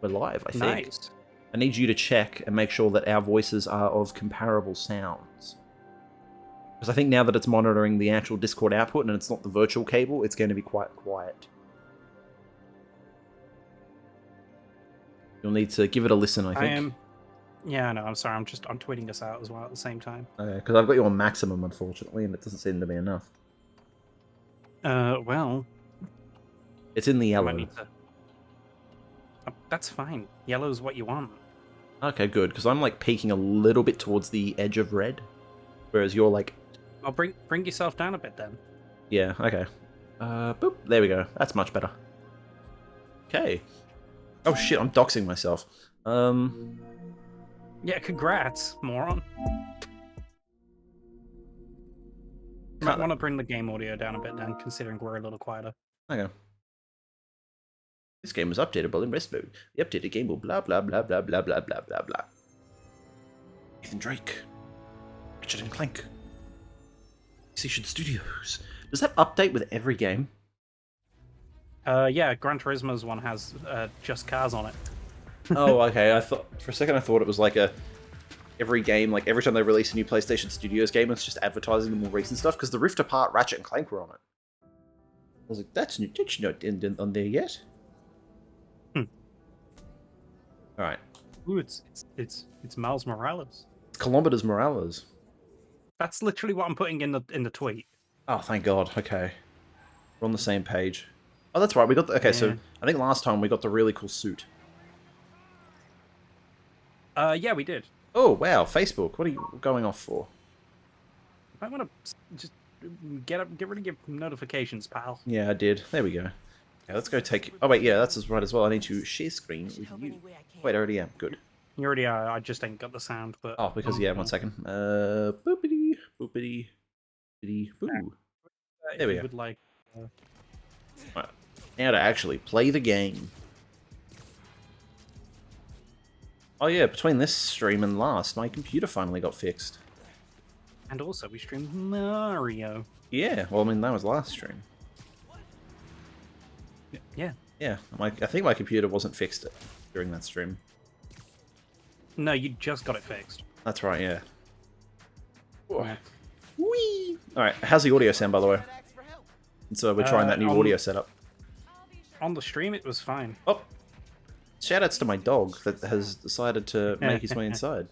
We're live, I think. Nice. I need you to check and make sure that our voices are of comparable sounds. Because I think now that it's monitoring the actual Discord output and it's not the virtual cable, it's going to be quite quiet. You'll need to give it a listen, I think. I am. Yeah, no, I'm sorry. I'm tweeting us out as well at the same time. Because I've got you on maximum, unfortunately, and it doesn't seem to be enough. Well, It's in the I might yellow. need to. That's fine. Yellow's what you want. Okay, good, because I'm like peeking a little bit towards the edge of red, whereas you're like... I'll bring yourself down a bit then. Yeah, okay. Boop, there we go. That's much better. Okay. Oh shit, I'm doxing myself. Yeah, congrats, moron. Might want to bring the game audio down a bit then, considering we're a little quieter. Okay. This game was updated in rest mode. The updated game will blah blah blah blah blah blah blah blah blah. Nathan Drake. Ratchet and Clank. Station Studios. Does that update with every game? Yeah, Gran Turismo's one has just cars on it. Oh, okay. I thought for a second I thought it was like every game, like every time they release a new PlayStation Studios game, it's just advertising the more recent stuff. Because the Rift Apart, Ratchet and Clank were on it. I was like, that's not on there yet. All right. Ooh, it's Miles Morales. It's Kilometers Morales. That's literally what I'm putting in the tweet. Oh, thank God. Okay. We're on the same page. Oh, that's right. We got the... Okay, so I think last time we got the really cool suit. Yeah, we did. Oh, wow. Facebook. What are you going off for? I want to just get rid of your notifications, pal. Yeah, I did. There we go. Okay, let's go take... Oh, wait, yeah, that's right as well. I need to share screen with you. Wait, I already am. Good. You already are. I just ain't got the sound, but... Oh, because, yeah, 1 second. Boopity, boopity, boopity, boo. There we go. Would like, Right. Now to actually play the game. Oh, yeah, between this stream and last, my computer finally got fixed. And also, we streamed Mario. Yeah, well, I mean, that was last stream. Yeah. Yeah, I think my computer wasn't fixed during that stream. No, you just got it fixed. That's right, yeah. Yeah. Whee! Alright, how's the audio sound, by the way? So we're trying that new audio setup. On the stream, it was fine. Oh! Shoutouts to my dog that has decided to make his way inside.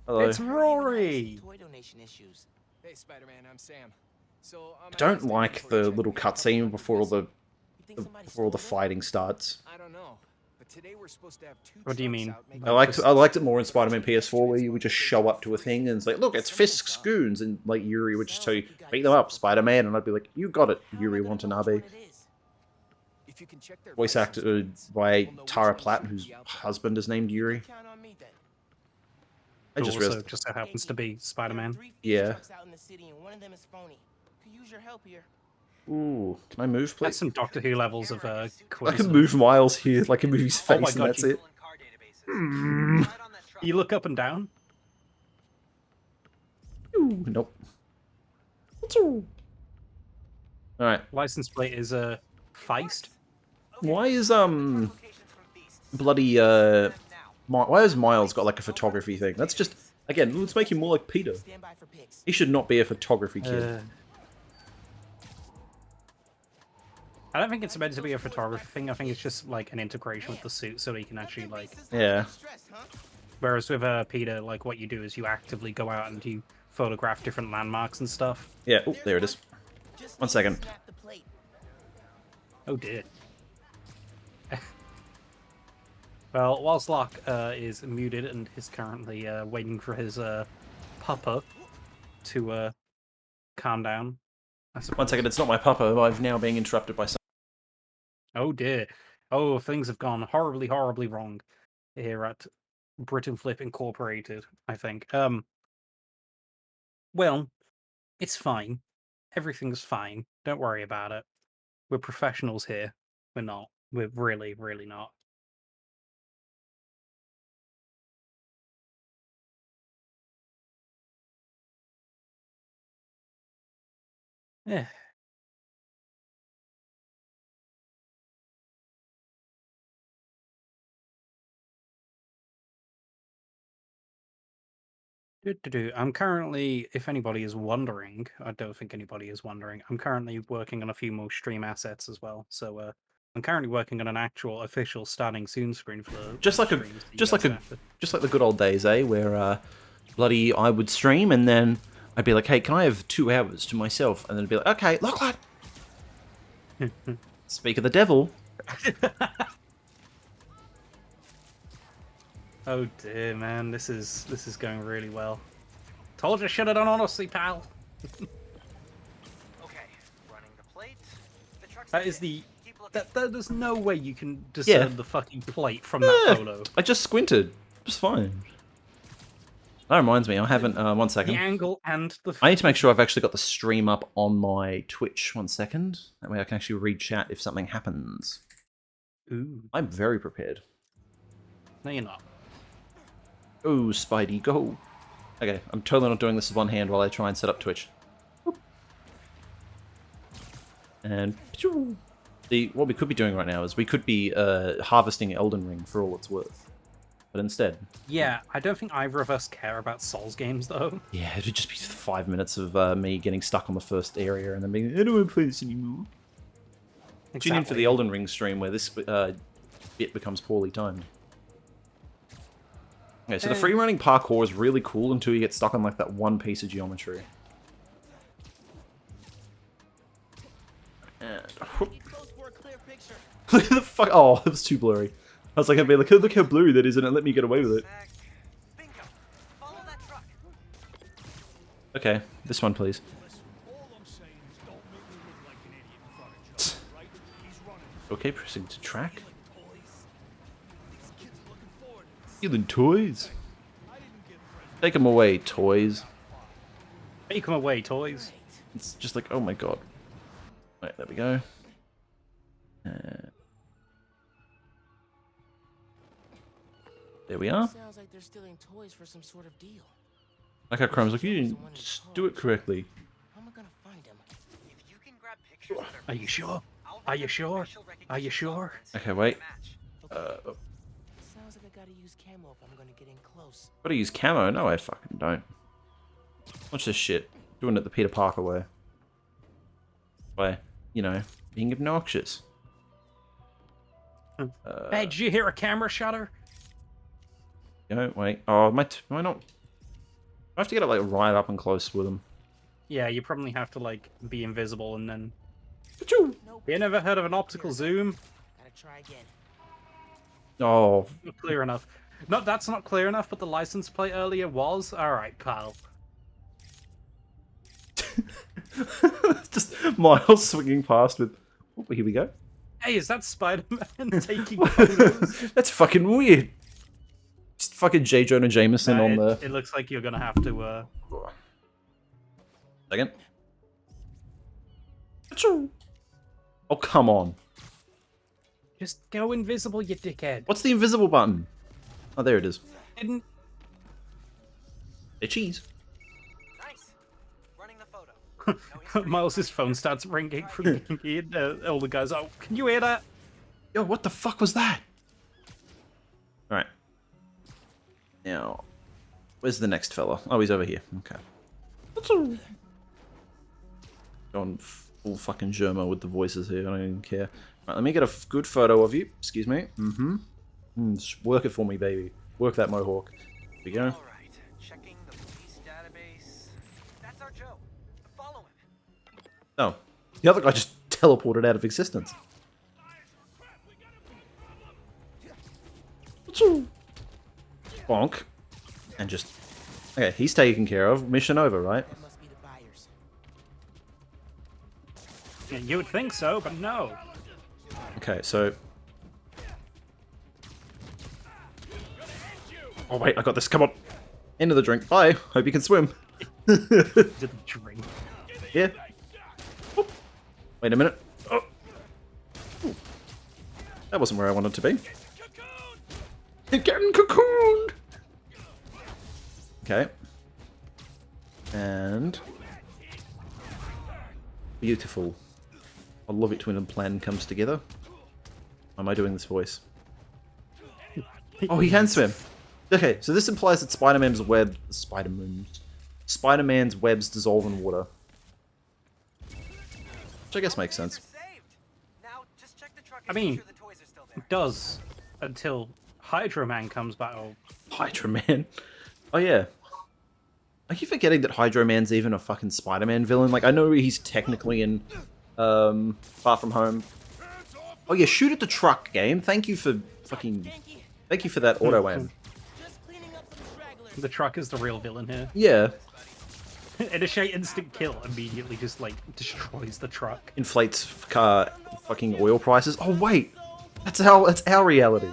Hello. It's Rory! Hey, Spider-Man, I'm Sam. So, I don't like the little cutscene before all the fighting starts. I don't know. But today we're supposed to have two What do you mean? I liked it more in Spider-Man PS4 where you would just show up to a thing and it's like, look, it's Fisk's goons, and like Yuri would just tell you, beat them up, Spider-Man, and I'd be like, you got it, Yuri Watanabe. Voice acted by Tara Platt, whose husband is named Yuri. I just realized. Just so happens to be Spider-Man. Yeah. Ooh, can I move, please? That's some Doctor Who levels of quiz. I can move Miles here, like a movie's face, Oh my and God, that's it. You look up and down? Ooh, nope. Alright. License plate is Feist. Why is bloody why has Miles got like a photography thing? That's just, again, let's make him more like Peter. He should not be a photography kid. I don't think it's meant to be a photography thing. I think it's just like an integration with the suit so he can actually like... Yeah. Whereas with Peter, like what you do is you actively go out and you photograph different landmarks and stuff. Yeah, oh, there it is. 1 second. Oh dear. Well, whilst Locke is muted and is currently waiting for his pupper to calm down. 1 second, it's not my papa. I'm now being interrupted by some... Oh dear. Oh, things have gone horribly, horribly wrong here at Britain Flip Incorporated, I think. Well, it's fine. Everything's fine. Don't worry about it. We're professionals here. We're not. We're really, really not. Yeah. I'm currently, if anybody is wondering, I don't think anybody is wondering, I'm currently working on a few more stream assets as well. So I'm currently working on an actual official starting soon screen for the Just like a, streams that you just guys like a, have to- just like the good old days, eh? Where bloody I would stream and then I'd be like, hey, can I have 2 hours to myself? And then it'd be like, okay, Lachlan. Speak of the devil. Oh dear, man, this is going really well. Told you should have done honestly, pal. Okay, running the plate. The truck's That is ahead. the Keep looking. there's no way you can discern Yeah. the fucking plate from that Eh, photo. I just squinted. It's fine. That reminds me, I haven't. 1 The second. angle and the. I need to make sure I've actually got the stream up on my Twitch. 1 second. That way I can actually read chat if something happens. Ooh, I'm very prepared. no, you're not. Oh, Spidey, go. Okay, I'm totally not doing this with one hand while I try and set up Twitch. Boop. And what we could be doing right now is we could be harvesting Elden Ring for all it's worth. But instead, Yeah, I don't think either of us care about Souls games though. yeah, it'd just be 5 minutes of me getting stuck on the first area and then being, I don't want to play this anymore. Tune in for the Elden Ring stream where this bit becomes poorly timed. Okay, so the free running parkour is really cool until you get stuck on like that one piece of geometry. And, look at the fuck! Oh, it was too blurry. I was like, I'd be like, look how blurry that is, and it let me get away with it. Back. Bingo. Follow that truck. Okay, this one, please. All I'm saying is don't make me look like an idiot in front of Joe, right? He's running. Okay, pressing to track. Toys. These kids are looking forward to this. Stealing toys. I didn't get presents. Take them away, toys. Take them away, toys. It's just like, oh my god. Right, there we go. There we are. Sounds like they're stealing toys for some sort of deal. Like how Chrome's like, you didn't just do it correctly. How am I gonna find them? If you can grab pictures of their Are you sure? I'll Are run you the sure? facial Are you recognition sure? software and Okay, wait. match. Okay. Sounds like I gotta use camo if I'm gonna get in close. Gotta use camo? No, I fucking don't. Watch this shit. Doing it the Peter Parker way. By, you know, being obnoxious. Hey, did you hear a camera shutter? You know, wait. Oh, am I not? I have to get it like right up and close with them. Yeah, you probably have to like be invisible and then. Achoo! Nope. You never heard of an optical zoom? Gotta try again. Oh, Not clear enough. No, that's not clear enough, but the license plate earlier was. Alright, pal. just Miles swinging past with. Oh, here we go. Hey, is that Spider-Man taking photos? That's fucking weird. Just fucking J. Jonah Jameson on the. It looks like you're gonna have to. Second. Achoo! Oh, come on. Just go invisible, you dickhead. What's the invisible button? Oh, there it is. Didn't. Hey, cheese. Nice. Running the photo. No history. Miles's phone starts ringing from the game, and all the guys, oh, can you hear that? Yo, what the fuck was that? Alright. Now, where's the next fella? Oh, he's over here. Okay. Going full fucking Germo with the voices here. I don't even care. Right, let me get a good photo of you. Excuse me. Just work it for me, baby. Work that mohawk. Here we go. All right. Checking the police database. That's our Joe. Follow him. Oh, the other guy just teleported out of existence. Bonk. And just... Okay, he's taken care of. Mission over, right? That must be the buyers. Yeah, you would think so, but no. Okay, so... Oh wait, I got this, come on! End of the drink, bye! Hope you can swim! Did the drink. Yeah. Oh. Wait a minute. Oh. Ooh. That wasn't where I wanted to be. Getting cocooned! Okay. And... Beautiful. I love it when a plan comes together. Why am I doing this voice? Oh, he can swim! Okay, so this implies that Spider-Man's webs dissolve in water. Which I guess makes sense. Saved. Now just check the truck I and make mean, sure the toys are still there. It does until Hydro Man comes back. Oh, Hydro Man. Oh yeah. I keep forgetting that Hydro Man's even a fucking Spider-Man villain. Like, I know he's technically in Far From Home. Oh yeah, shoot at the truck, game. Thank you for that auto aim. Just cleaning up some stragglers. the truck is the real villain here. Yeah. Initiate instant kill immediately just like destroys the truck. Inflates fucking oil prices. Oh wait. That's our reality.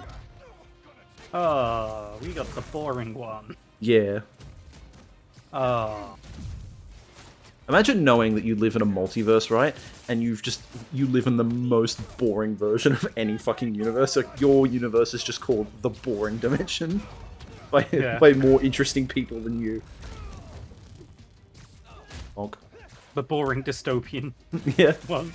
Oh, we got the boring one. Yeah. Oh. Imagine knowing that you live in a multiverse, right? And you live in the most boring version of any fucking universe. Like, your universe is just called the boring dimension by more interesting people than you. Bonk. The boring dystopian Yeah. one.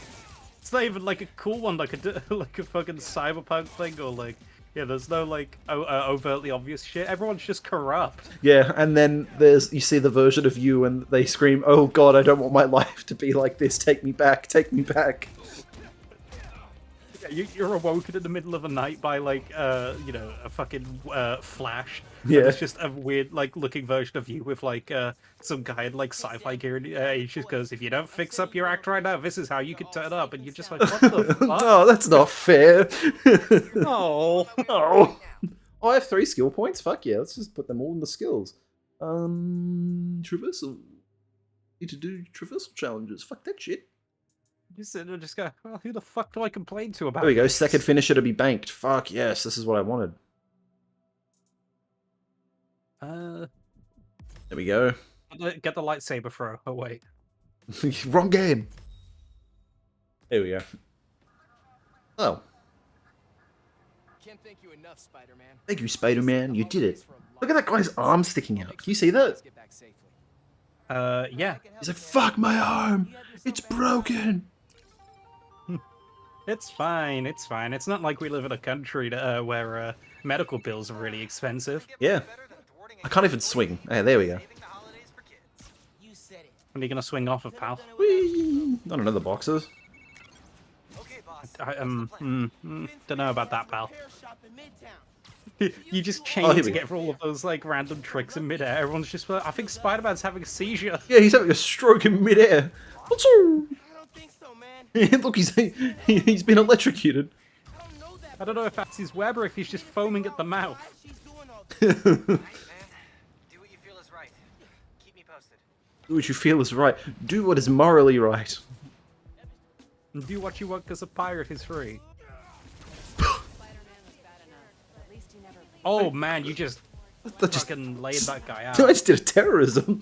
It's not even like a cool one, like a fucking cyberpunk thing, or like, yeah, there's no like overtly obvious shit. Everyone's just corrupt. Yeah, and then you see the version of you and they scream, "Oh god, I don't want my life to be like this. Take me back, take me back." Yeah, you're awoken in the middle of the night by like, you know, a fucking flash. Yeah. And it's just a weird like looking version of you with like some guy in like sci-fi gear, and he just goes, "If you don't fix up your act right now, this is how you can turn up." And you're just like, "What the fuck?" No, that's not fair. Oh. Oh. Oh, I have 3 skill points? Fuck yeah, let's just put them all in the skills. Traversal. Need to do traversal challenges. Fuck that shit. Just sit there and just go, well, who the fuck do I complain to about There we go, this? second finisher to be banked. Fuck yes, this is what I wanted. There we go. Get the lightsaber throw. Oh, wait. Wrong game. There we go. Oh, Can't thank you enough, Spider-Man. thank you, Spider-Man. You did it. Look at that guy's arm sticking out. Can you see that? Let's get back safely. Yeah. He's like, fuck my arm. It's broken. It's fine, it's fine. It's not like we live in a country where medical bills are really expensive. Yeah. I can't even swing. Hey, there we go. You said it. When are you gonna swing off of, pal? Whee! Not another boxes. Okay, boss. Don't know about that, pal. Hair shop in Midtown. You just Oh, chain here to we get through all of those like random tricks in midair. Everyone's just like, I think Spider-Man's having a seizure. Yeah, he's having a stroke in midair. Achoo! I don't think so, man. Look, he's been electrocuted. I don't know that. I don't know if that's his web or if he's just foaming at the mouth. Why she's doing all this. Right, man. Do what you feel is right. Keep me posted. Do what you feel is right. Do what is morally right. And do what you want because a pirate is free. Oh man, you just That just, fucking laid that guy out. I just did a terrorism.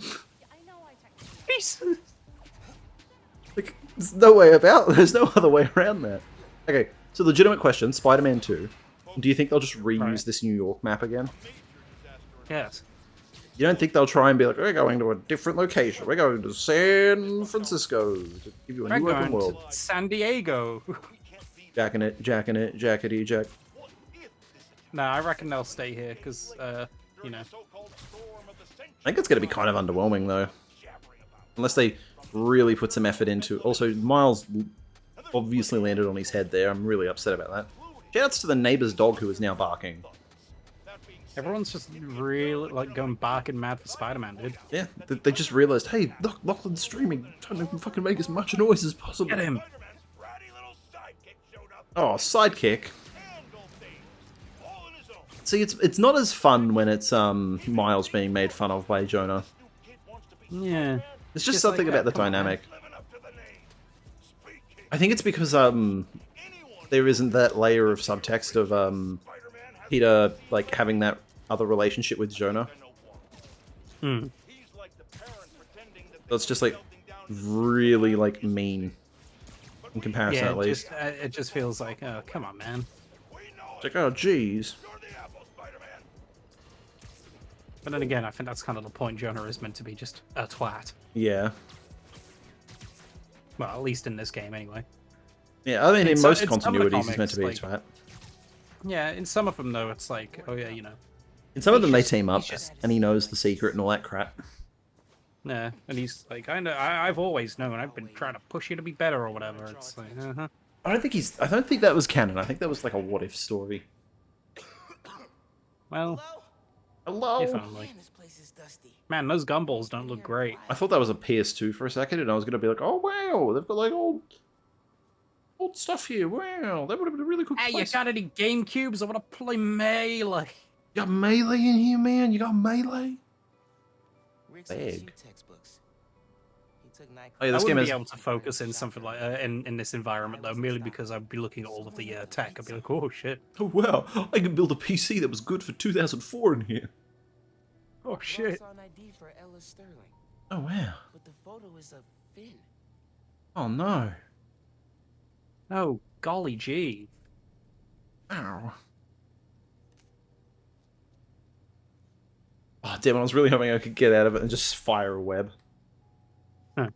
Like, there's no way about. There's no other way around that. Okay, so legitimate question: Spider-Man 2. Do you think they'll just reuse Right. this New York map again? Yes. You don't think they'll try and be like, we're going to a different location. We're going to San Francisco to give you a We're new open going world. to San Diego. Jacking it, jackety, jack. No, I reckon they'll stay here because, you know. I think it's going to be kind of underwhelming though, unless they really put some effort into. Also, Miles obviously landed on his head there. I'm really upset about that. Shoutouts to the neighbor's dog who is now barking. Everyone's just really like going barking mad for Spider-Man, dude. Yeah, they just realized, hey, look, Lachlan's streaming. Trying to fucking make as much noise as possible. Get him. Oh, sidekick. See, it's not as fun when it's Miles being made fun of by Jonah. Yeah. It's just Just something like about the that, come on, man. dynamic. I think it's because there isn't that layer of subtext of Peter like having that other relationship with Jonah. Hmm. So it's just like really like mean in comparison Yeah, at least. it just feels like, oh, come on, man. It's like, oh jeez. But then again, I think that's kind of the point. Jonah is meant to be just a twat. Yeah. Well, at least in this game, anyway. Yeah, I mean, in It's- most it's some of the continuities, he's meant to be comics, a twat. Yeah, in some of them, though, it's like, oh yeah, you know, In some of them, they He's just- team up, he's just- and he knows the secret and all that crap. Nah, and he's like, I've always known. I've been trying to push you to be better or whatever. It's like, I don't think that was canon. I think that was like a what-if story. Well, Hello? if only. Man, this place is dusty. Man, those gumballs don't look great. I thought that was a PS2 for a second, and I was going to be like, oh, wow, they've got like old stuff here. Wow, that would have been a really cool Hey, you place. got any GameCubes? I want to play Melee. You got Melee in here, man? You got Melee? Rick's Big. history textbooks. He took night Oh, yeah, I this game wouldn't has... be able to focus in something like in this environment though, merely because I'd be looking at all of the tech. I'd be like, oh shit, Oh, wow, I can build a PC that was good for 2004 in here. oh shit. Saw an ID for Ella Sterling, Oh, wow. but the photo is of Finn. Oh, no. Oh golly gee. Ow. Oh, damn, I was really hoping I could get out of it and just fire a web. Huh.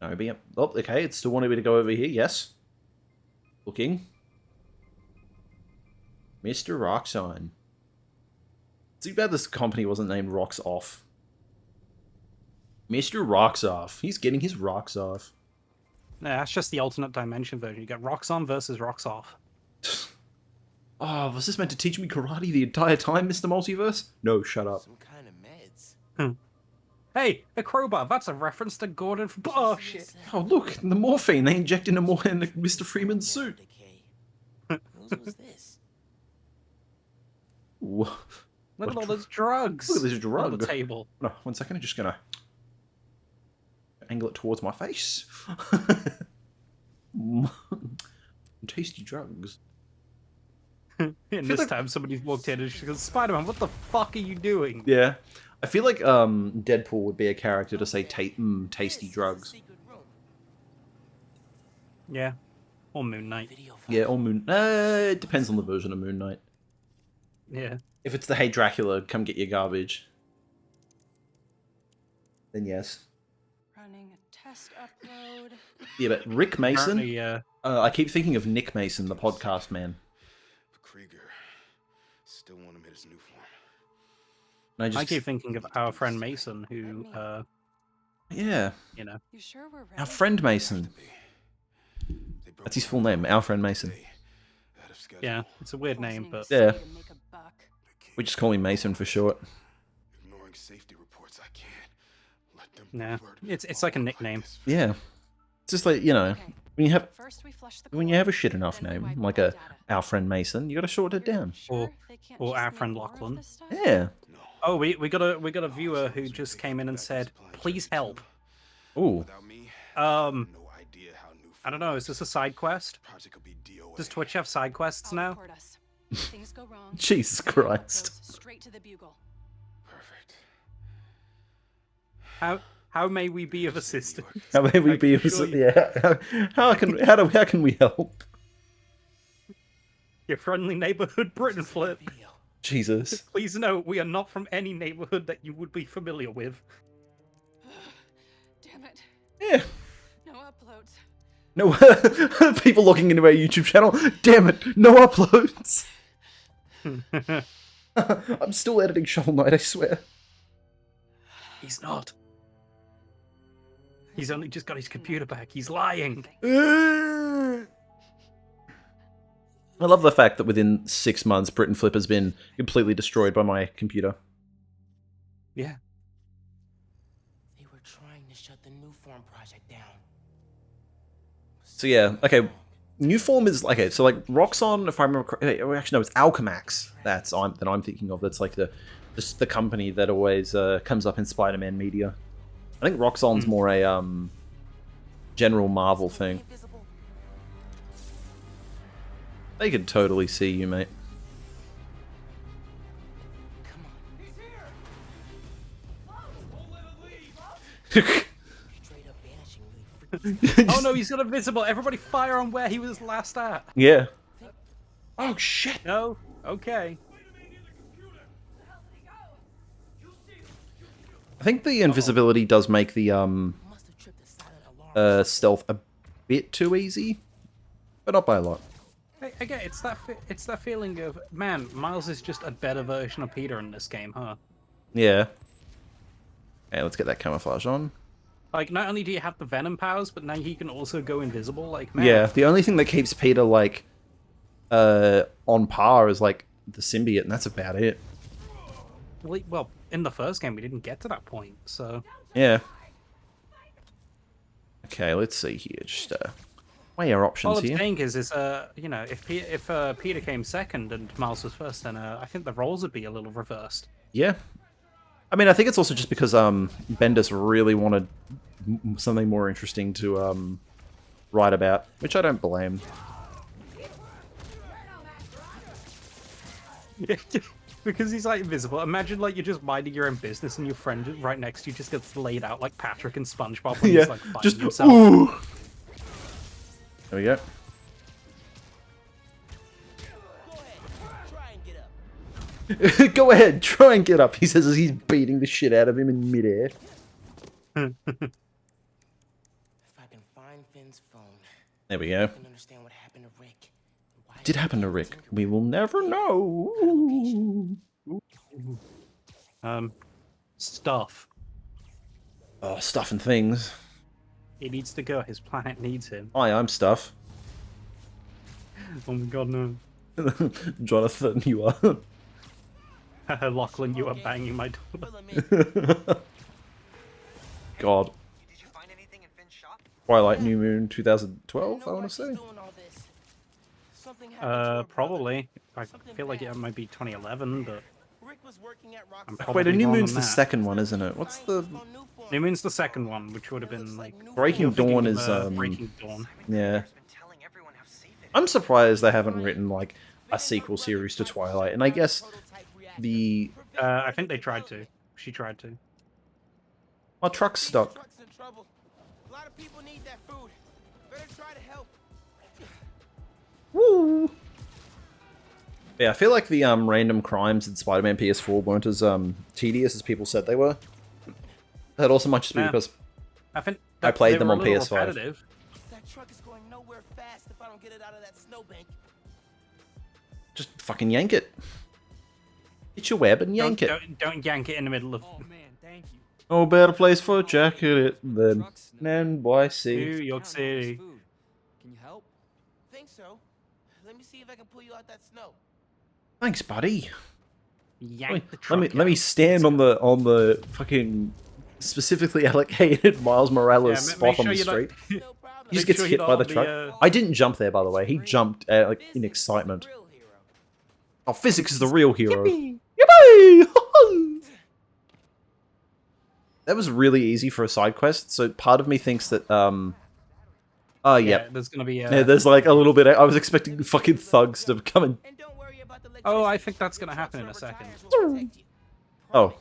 No, but yeah. Oh, okay, it's still wanting me to go over here, yes. Looking. Mr. Roxon. Too bad this company wasn't named Rocks Off. Mr. Rocks Off. He's getting his rocks off. No, that's just the alternate dimension version. You got Rocks On versus Rocks Off. Oh, was this meant to teach me karate the entire time, Mr. Multiverse? No, shut up. Some kind of meds. Hey, a crowbar. That's a reference to Gordon from. Oh shit. Oh, look, the morphine they inject into Mr. Freeman's suit. Whose was this? Ooh. Look at What all a those drugs. Look at this on drug. the table. No, 1 second, I'm just gonna angle it towards my face. Tasty drugs. And this like- time somebody's walked in and she goes, Spider-Man, what the fuck are you doing? Yeah. I feel like Deadpool would be a character to say tasty drugs. Yeah. Or Moon Knight. Yeah, or Moon... it depends on the version of Moon Knight. Yeah. If it's the Hey Dracula, come get your garbage, then yes. Running a test upload. Yeah, but Rick Mason... Apparently, I keep thinking of Nick Mason, the podcast man. Krieger still want him in his new form. And I keep thinking of our friend Mason, who, Yeah, you know. You sure we're ready? our friend Mason. That's his full name, our friend Mason. Yeah, it's a weird name, Poisoning but the Yeah. city to make a buck. We just call him Mason for short. Ignoring safety reports, I can't let them nah, word it's like a nickname. this. Yeah. It's just like, you know, Okay. when you have First we flush the when you core, have a shit enough then we name, wipe like all a the data. our friend Mason, you gotta shorten it You're down. sure they can't or just our make friend more of Lachlan. this stuff? Yeah. No. Oh, we got a viewer who just came in and said, please help. Ooh. Without me, Um, no idea how new I don't know, is this a side quest? project will be DOA. Does Twitch have side quests I'll now? report us. If things go wrong. Jesus the report Christ. goes Straight to the bugle. Perfect. How may we be of assistance? How may we I be? can assure you. Yeah. How can we help? Your friendly neighborhood Britain flip. Jesus. Please note, we are not from any neighborhood that you would be familiar with. Damn it. Yeah. No uploads. No people logging into our YouTube channel. Damn it! No uploads. I'm still editing Shovel Knight, I swear. He's not. He's only just got his computer back. He's lying. I love the fact that within 6 months, Britain Flip has been completely destroyed by my computer. Yeah. They were trying to shut the new form project down. So yeah, okay. New form is okay. So like Roxxon, if I remember correctly, actually no, it's Alchemax. That I'm thinking of. That's like the company that always comes up in Spider-Man media. I think Roxxon's more a general Marvel thing. Invisible. They could totally see you, mate. Come on. Straight up banishing Lee. Oh no, he's got invisible. Everybody fire on where he was last at. Yeah. Oh shit. No? Okay. I think the invisibility does make the Must have tripped the silent alarm. stealth a bit too easy, but not by a lot. Hey, again, it's that feeling of, man, Miles is just a better version of Peter in this game, huh? Yeah. Okay, let's get that camouflage on. Like, not only do you have the Venom powers, but now he can also go invisible. Like, man, Yeah, the only thing that keeps Peter, like, on par is, like, the symbiote, and that's about it. well, in the first game we didn't get to that point, so Yeah. Okay, let's see here. Just, weigh our options all I'm here. saying is, you know, if Peter came second and Miles was first, then I think the roles would be a little reversed. Yeah. I mean, I think it's also just because Bendis really wanted something more interesting to write about, which I don't blame. Because he's like invisible. Imagine like you're just minding your own business and your friend right next to you just gets laid out like Patrick and SpongeBob when he's like fighting just himself. ooh. There we go. Go ahead, try and get up. He says as he's beating the shit out of him in midair. If I can find Finn's phone, There we go. I can understand what happened to Rick. and why Did he happen to kept Rick. Tinker We will never know. Stuff. Oh, stuff and things. He needs to go. His planet needs him. Hi, I'm Stuff. Oh my god, no. Jonathan, you are. Lachlan, you are banging my door. Fill him in. God. Did you find anything in Finn's shop? Twilight New Moon 2012, I know want why to say. she's doing all this. Something happened to her brother. Probably. I feel like it might be 2011, but Rick was working at Rock I'm City. probably Wait, a New wrong Moon's on the that. second one, isn't it? What's the... New Moon's the second one, which would have been like Breaking you're thinking Dawn of, is, Breaking Dawn. Yeah. Has been telling everyone how safe it is. I'm surprised they haven't written, like, a sequel series to Twilight. And I guess the... I think they tried to. She tried to. My truck's stuck. Truck's in trouble. A lot of people need that food. Better try to help. Woo! Yeah, I feel like the random crimes in Spider-Man PS4 weren't as tedious as people said they were. That also might just be Nah. because I think I played they them were on a little PS5. repetitive. That truck is going nowhere fast if I don't get it out of that snowbank. just fucking yank it. Get your web and yank it. Don't yank it in the middle of Oh man, thank you. Oh, better place for a jacket it than Truck's no- NYC. New York Counting all this City. food. Can you help? Think so. Let me see if I can pull you out that snow. Thanks, buddy. Yank the Let truck me out. stand on the fucking specifically allocated Miles Morales Yeah, spot on the you're not- street. No problem. He just Make gets sure hit you're by not the on truck. the, I didn't jump there, by the way. He jumped like in Physics is excitement. the real hero. Oh, physics is the real hero. Yippee! Yippee! That was really easy for a side quest. So part of me thinks that oh Yeah, yep. there's gonna be Yeah, there's like a little bit. I was expecting fucking thugs to come and. And don't worry about the Oh, I electricity. think that's gonna Your happen in a truck's rubber second. tires will protect you. Oh,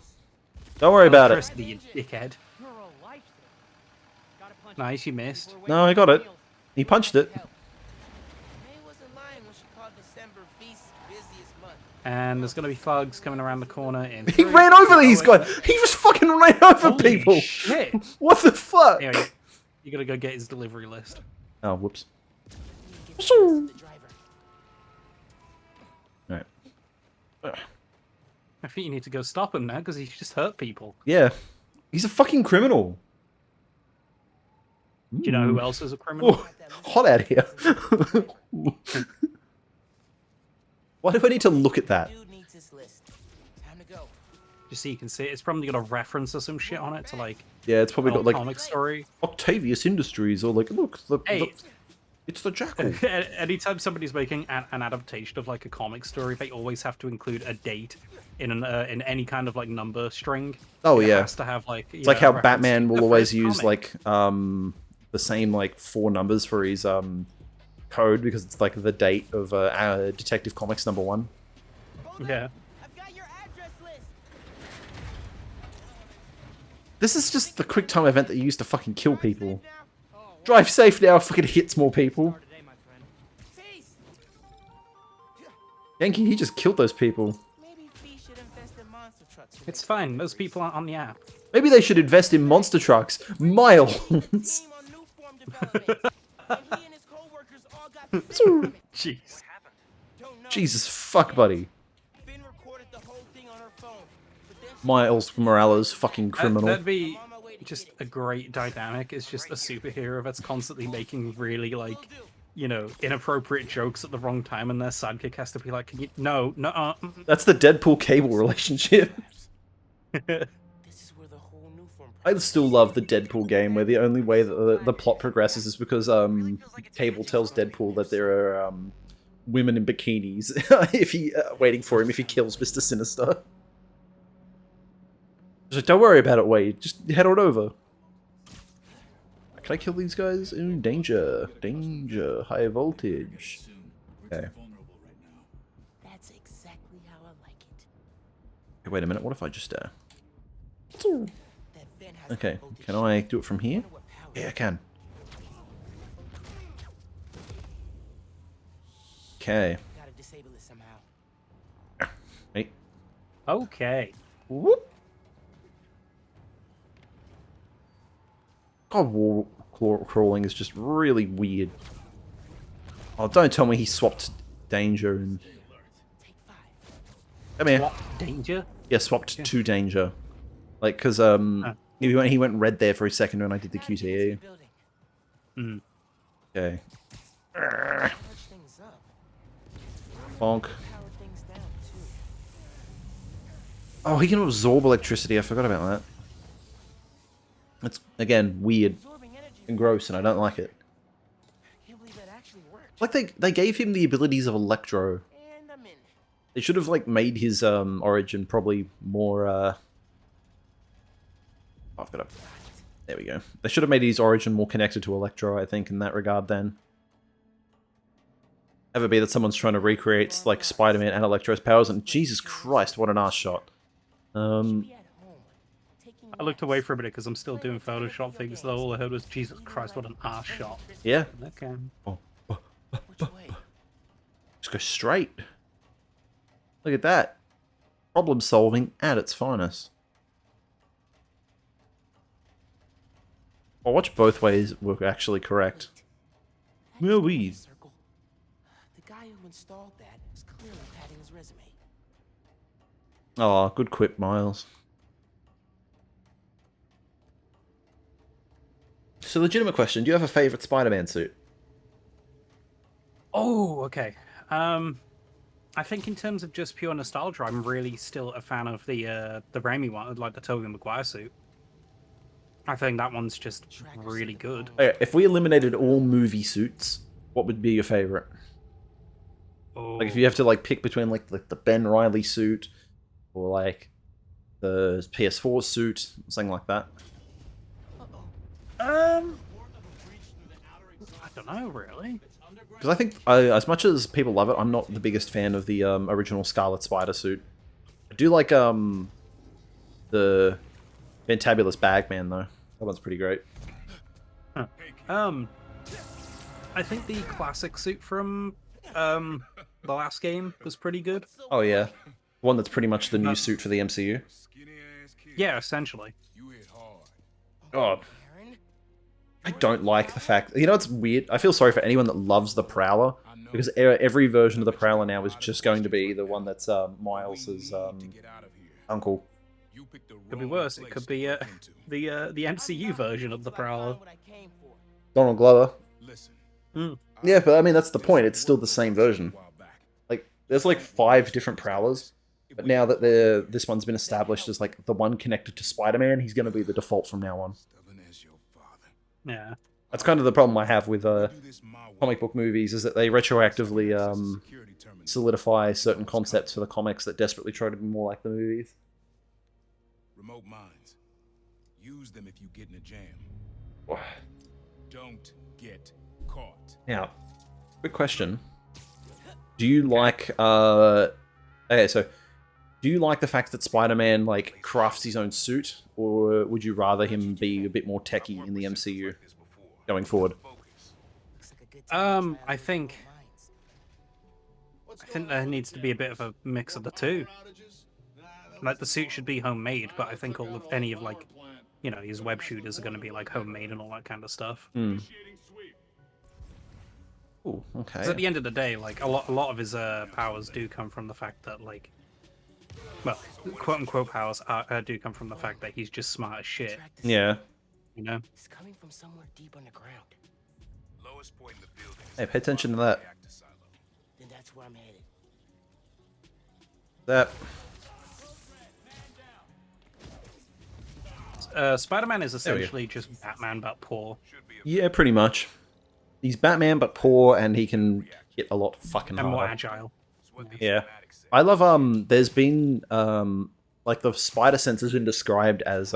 don't worry about it. Electricity, you dickhead. You're a lifesaver. Gotta punch Nice, you missed. No, I got it. He punched it. Help. May wasn't lying when she called December Feast's busiest month. And there's gonna be thugs coming around the corner in. He 3, ran over 2, these guys. He just fucking ran over Holy people. shit! What the fuck? Anyway, you gotta go get his delivery list. Oh, whoops. You can get the list of the driver. Alright. I think you need to go stop him now because he's just hurt people. Yeah. He's a fucking criminal. Do you know who else is a criminal? Oh, hot out here. Why do I need to look at that? Dude needs his list. Time to go. Just so you can see it. It's probably got a reference or some shit on it to like Yeah, it's probably an got old like comic story. Octavius Industries or like, look, Hey. it's the jackal. Anytime somebody's making an adaptation of like a comic story, they always have to include a date in in any kind of like number string. Oh It yeah. has to have like. It's like how Batman will always use like the same like 4 numbers for his code because it's like the date of Detective Comics #1. Hold Yeah. up. I've got your address list. This is just the quick time event that you used to fucking kill people. Now, Drive safe now, fucking hits more people. today, my friend. peace. Yankee, he just killed those people. Maybe Fee should invest in monster trucks. It's fine. Those people aren't on the app. Maybe they should invest in monster trucks. Miles. Team on new form development. And he and his co-workers all got the big from it. Jeez. What happened? Jesus fuck, buddy. Finn recorded the whole thing on her phone. But then she Miles Morales, fucking criminal. That'd be just a great dynamic. It's just a superhero that's constantly making really, like, you know, inappropriate jokes at the wrong time, and their sidekick has to be like, "Can you? No, no." That's the Deadpool Cable relationship. This is where the whole new form I still love the Deadpool game, where the only way that the plot progresses is because Cable tells Deadpool that there are women in bikinis if he waiting for him if he kills Mr. Sinister. He's like, don't worry about it, Wade. Just head on over. Can I kill these guys? Ooh, danger. Danger. High voltage. Okay. That's exactly how I like it. Hey, wait a minute. What if I just... That Finn has Okay. high voltage Can I do it from here? Wonder what power Yeah, I can. Okay. Gotta disable it somehow. Hey. Okay. Whoop. God, wall crawling is just really weird. Oh, don't tell me he swapped danger and... Take 5. Come here. What danger? Yeah, swapped to danger. Like, because he went red there for a second when I did the Gotta get into QTE. the building. Mm. Okay. Charge things up. Bonk. Power things down too. Oh, he can absorb electricity. I forgot about that. That's, again, weird Absorbing energy. and gross, and I don't like it. Can't believe that actually worked. Like, they gave him the abilities of Electro. And I'm in. They should have, like, made his origin probably more, oh, I've got to... There we go. They should have made his origin more connected to Electro, I think, in that regard, then. Ever be that someone's trying to recreate, like, Spider-Man and Electro's powers, and Jesus Christ, what an ass shot. Be at home. Taking I looked away naps. for a minute because I'm still doing Photoshop things, though. All I heard was, Jesus Christ, what an ass shot. Yeah. Okay. Which way? Just go straight. Look at that. Problem solving at its finest. I'll watch both ways were actually correct. That Well, square we- circle. The guy who installed that is clearly padding his resume. Oh, good quip, Miles. So, legitimate question. Do you have a favorite Spider-Man suit? Oh, okay. I think in terms of just pure nostalgia, I'm really still a fan of the Raimi one, like the Tobey Maguire suit. I think that one's just really good. Okay, if we eliminated all movie suits, what would be your favorite? Oh, Like, if you have to, like, pick between, like the Ben Reilly suit, or, like, the PS4 suit, something like that. I don't know, really. Because I think, as much as people love it, I'm not the biggest fan of the original Scarlet Spider suit. I do like the Fantabulous Bagman, though. That one's pretty great. Huh. I think the classic suit from the last game was pretty good. Oh, yeah. One that's pretty much the new suit for the MCU. Skinny ass kid. Yeah, essentially. You hit hard. Oh, Aaron? I don't like the fact... You know, it's weird. I feel sorry for anyone that loves the Prowler, I know. because every version of the Prowler now is just going to be the one that's Miles' We need to get out of here. uncle. You picked the Could be wrong worse. It place could be to look into. the MCU version of the Prowler. What I came for. Donald Glover. Listen. Mm. Yeah, but I mean, that's the point. It's still the same version. Like, there's like 5 different Prowlers, but now that this one's been established as like the one connected to Spider-Man, he's going to be the default from now on. Stubborn as your father. Yeah. That's kind of the problem I have with Do this my way. comic book movies, is that they retroactively Security terminal. solidify certain concepts for the comics that desperately try to be more like the movies. Remote mines. Use them if you get in a jam. Don't get caught. Now, quick question. Do you like, okay, so, do you like the fact that Spider-Man, like, crafts his own suit, or would you rather him be a bit more techy in the MCU going forward? Looks like a good time to try I out think minds. I think there needs to be a bit of a mix of the two. Like the suit should be homemade, but I think any of like, you know, his web shooters are going to be like homemade and all that kind of stuff. Hmm. Ooh, okay. 'Cause at the end of the day, like a lot of his powers do come from the fact that like, well, quote unquote powers do come from the fact that he's just smart as shit. Track this Yeah. You know. It's coming from somewhere deep underground. Lowest point in the building. is Hey, pay attention to that. reactor silo. Then that's where I'm headed. That. Spider-Man is There we go. essentially just Batman but poor. Yeah, pretty much. He's Batman, but poor, and he can hit a lot fucking And more harder. agile. It's what the Yeah. schematics say. I love there's been like the spider sense has been described as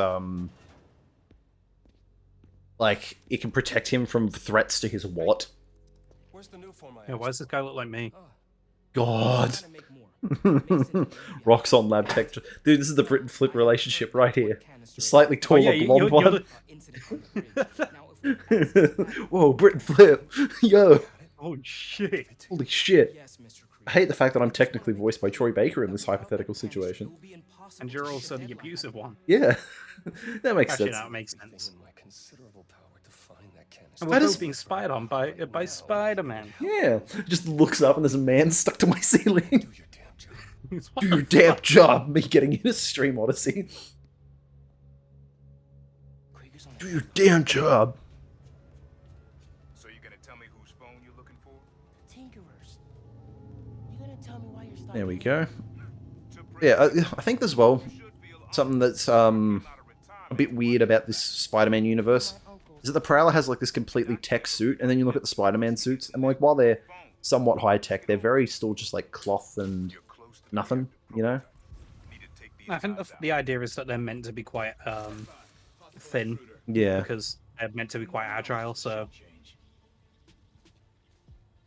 like it can protect him from threats to his wallet. Where's the new form I Yeah, why does this guy look like me? God. Gotta make more. Rocks on lab tech. Dude, this is the Brit and Flip relationship right here. The slightly taller yeah, blonde you're one. Incident number 3. Now, if we Whoa, Brit and Flip. Yo. Oh shit! Holy shit. yes, Mr. Creed. I hate the fact that I'm technically voiced by Troy Baker in this hypothetical situation. And you're also the abusive one. Yeah. That makes Actually, sense. no, it makes sense. my considerable power to find that canister. And That we're is- both being spied on by Spider-Man. Yeah. Just looks up and there's a man stuck to my ceiling. Do your damn job. What Do the your damn fuck? job, me getting into Stream Odyssey. Krieger's on Do the your damn job. So you're gonna tell me whose phone you're looking for? Tinkerers. You gonna tell me why you're stopping? There we go. To bring Yeah, I think as well, you should feel something that's a a bit weird about this Spider-Man universe is that the Prowler has like this completely tech suit, and then you look at the Spider-Man suits, and like while they're somewhat high tech, they're very still just like cloth and You're close to the nothing, you know? Need to take these I think odds the out. idea is that they're meant to be quite thin Yeah. because they're meant to be quite agile. So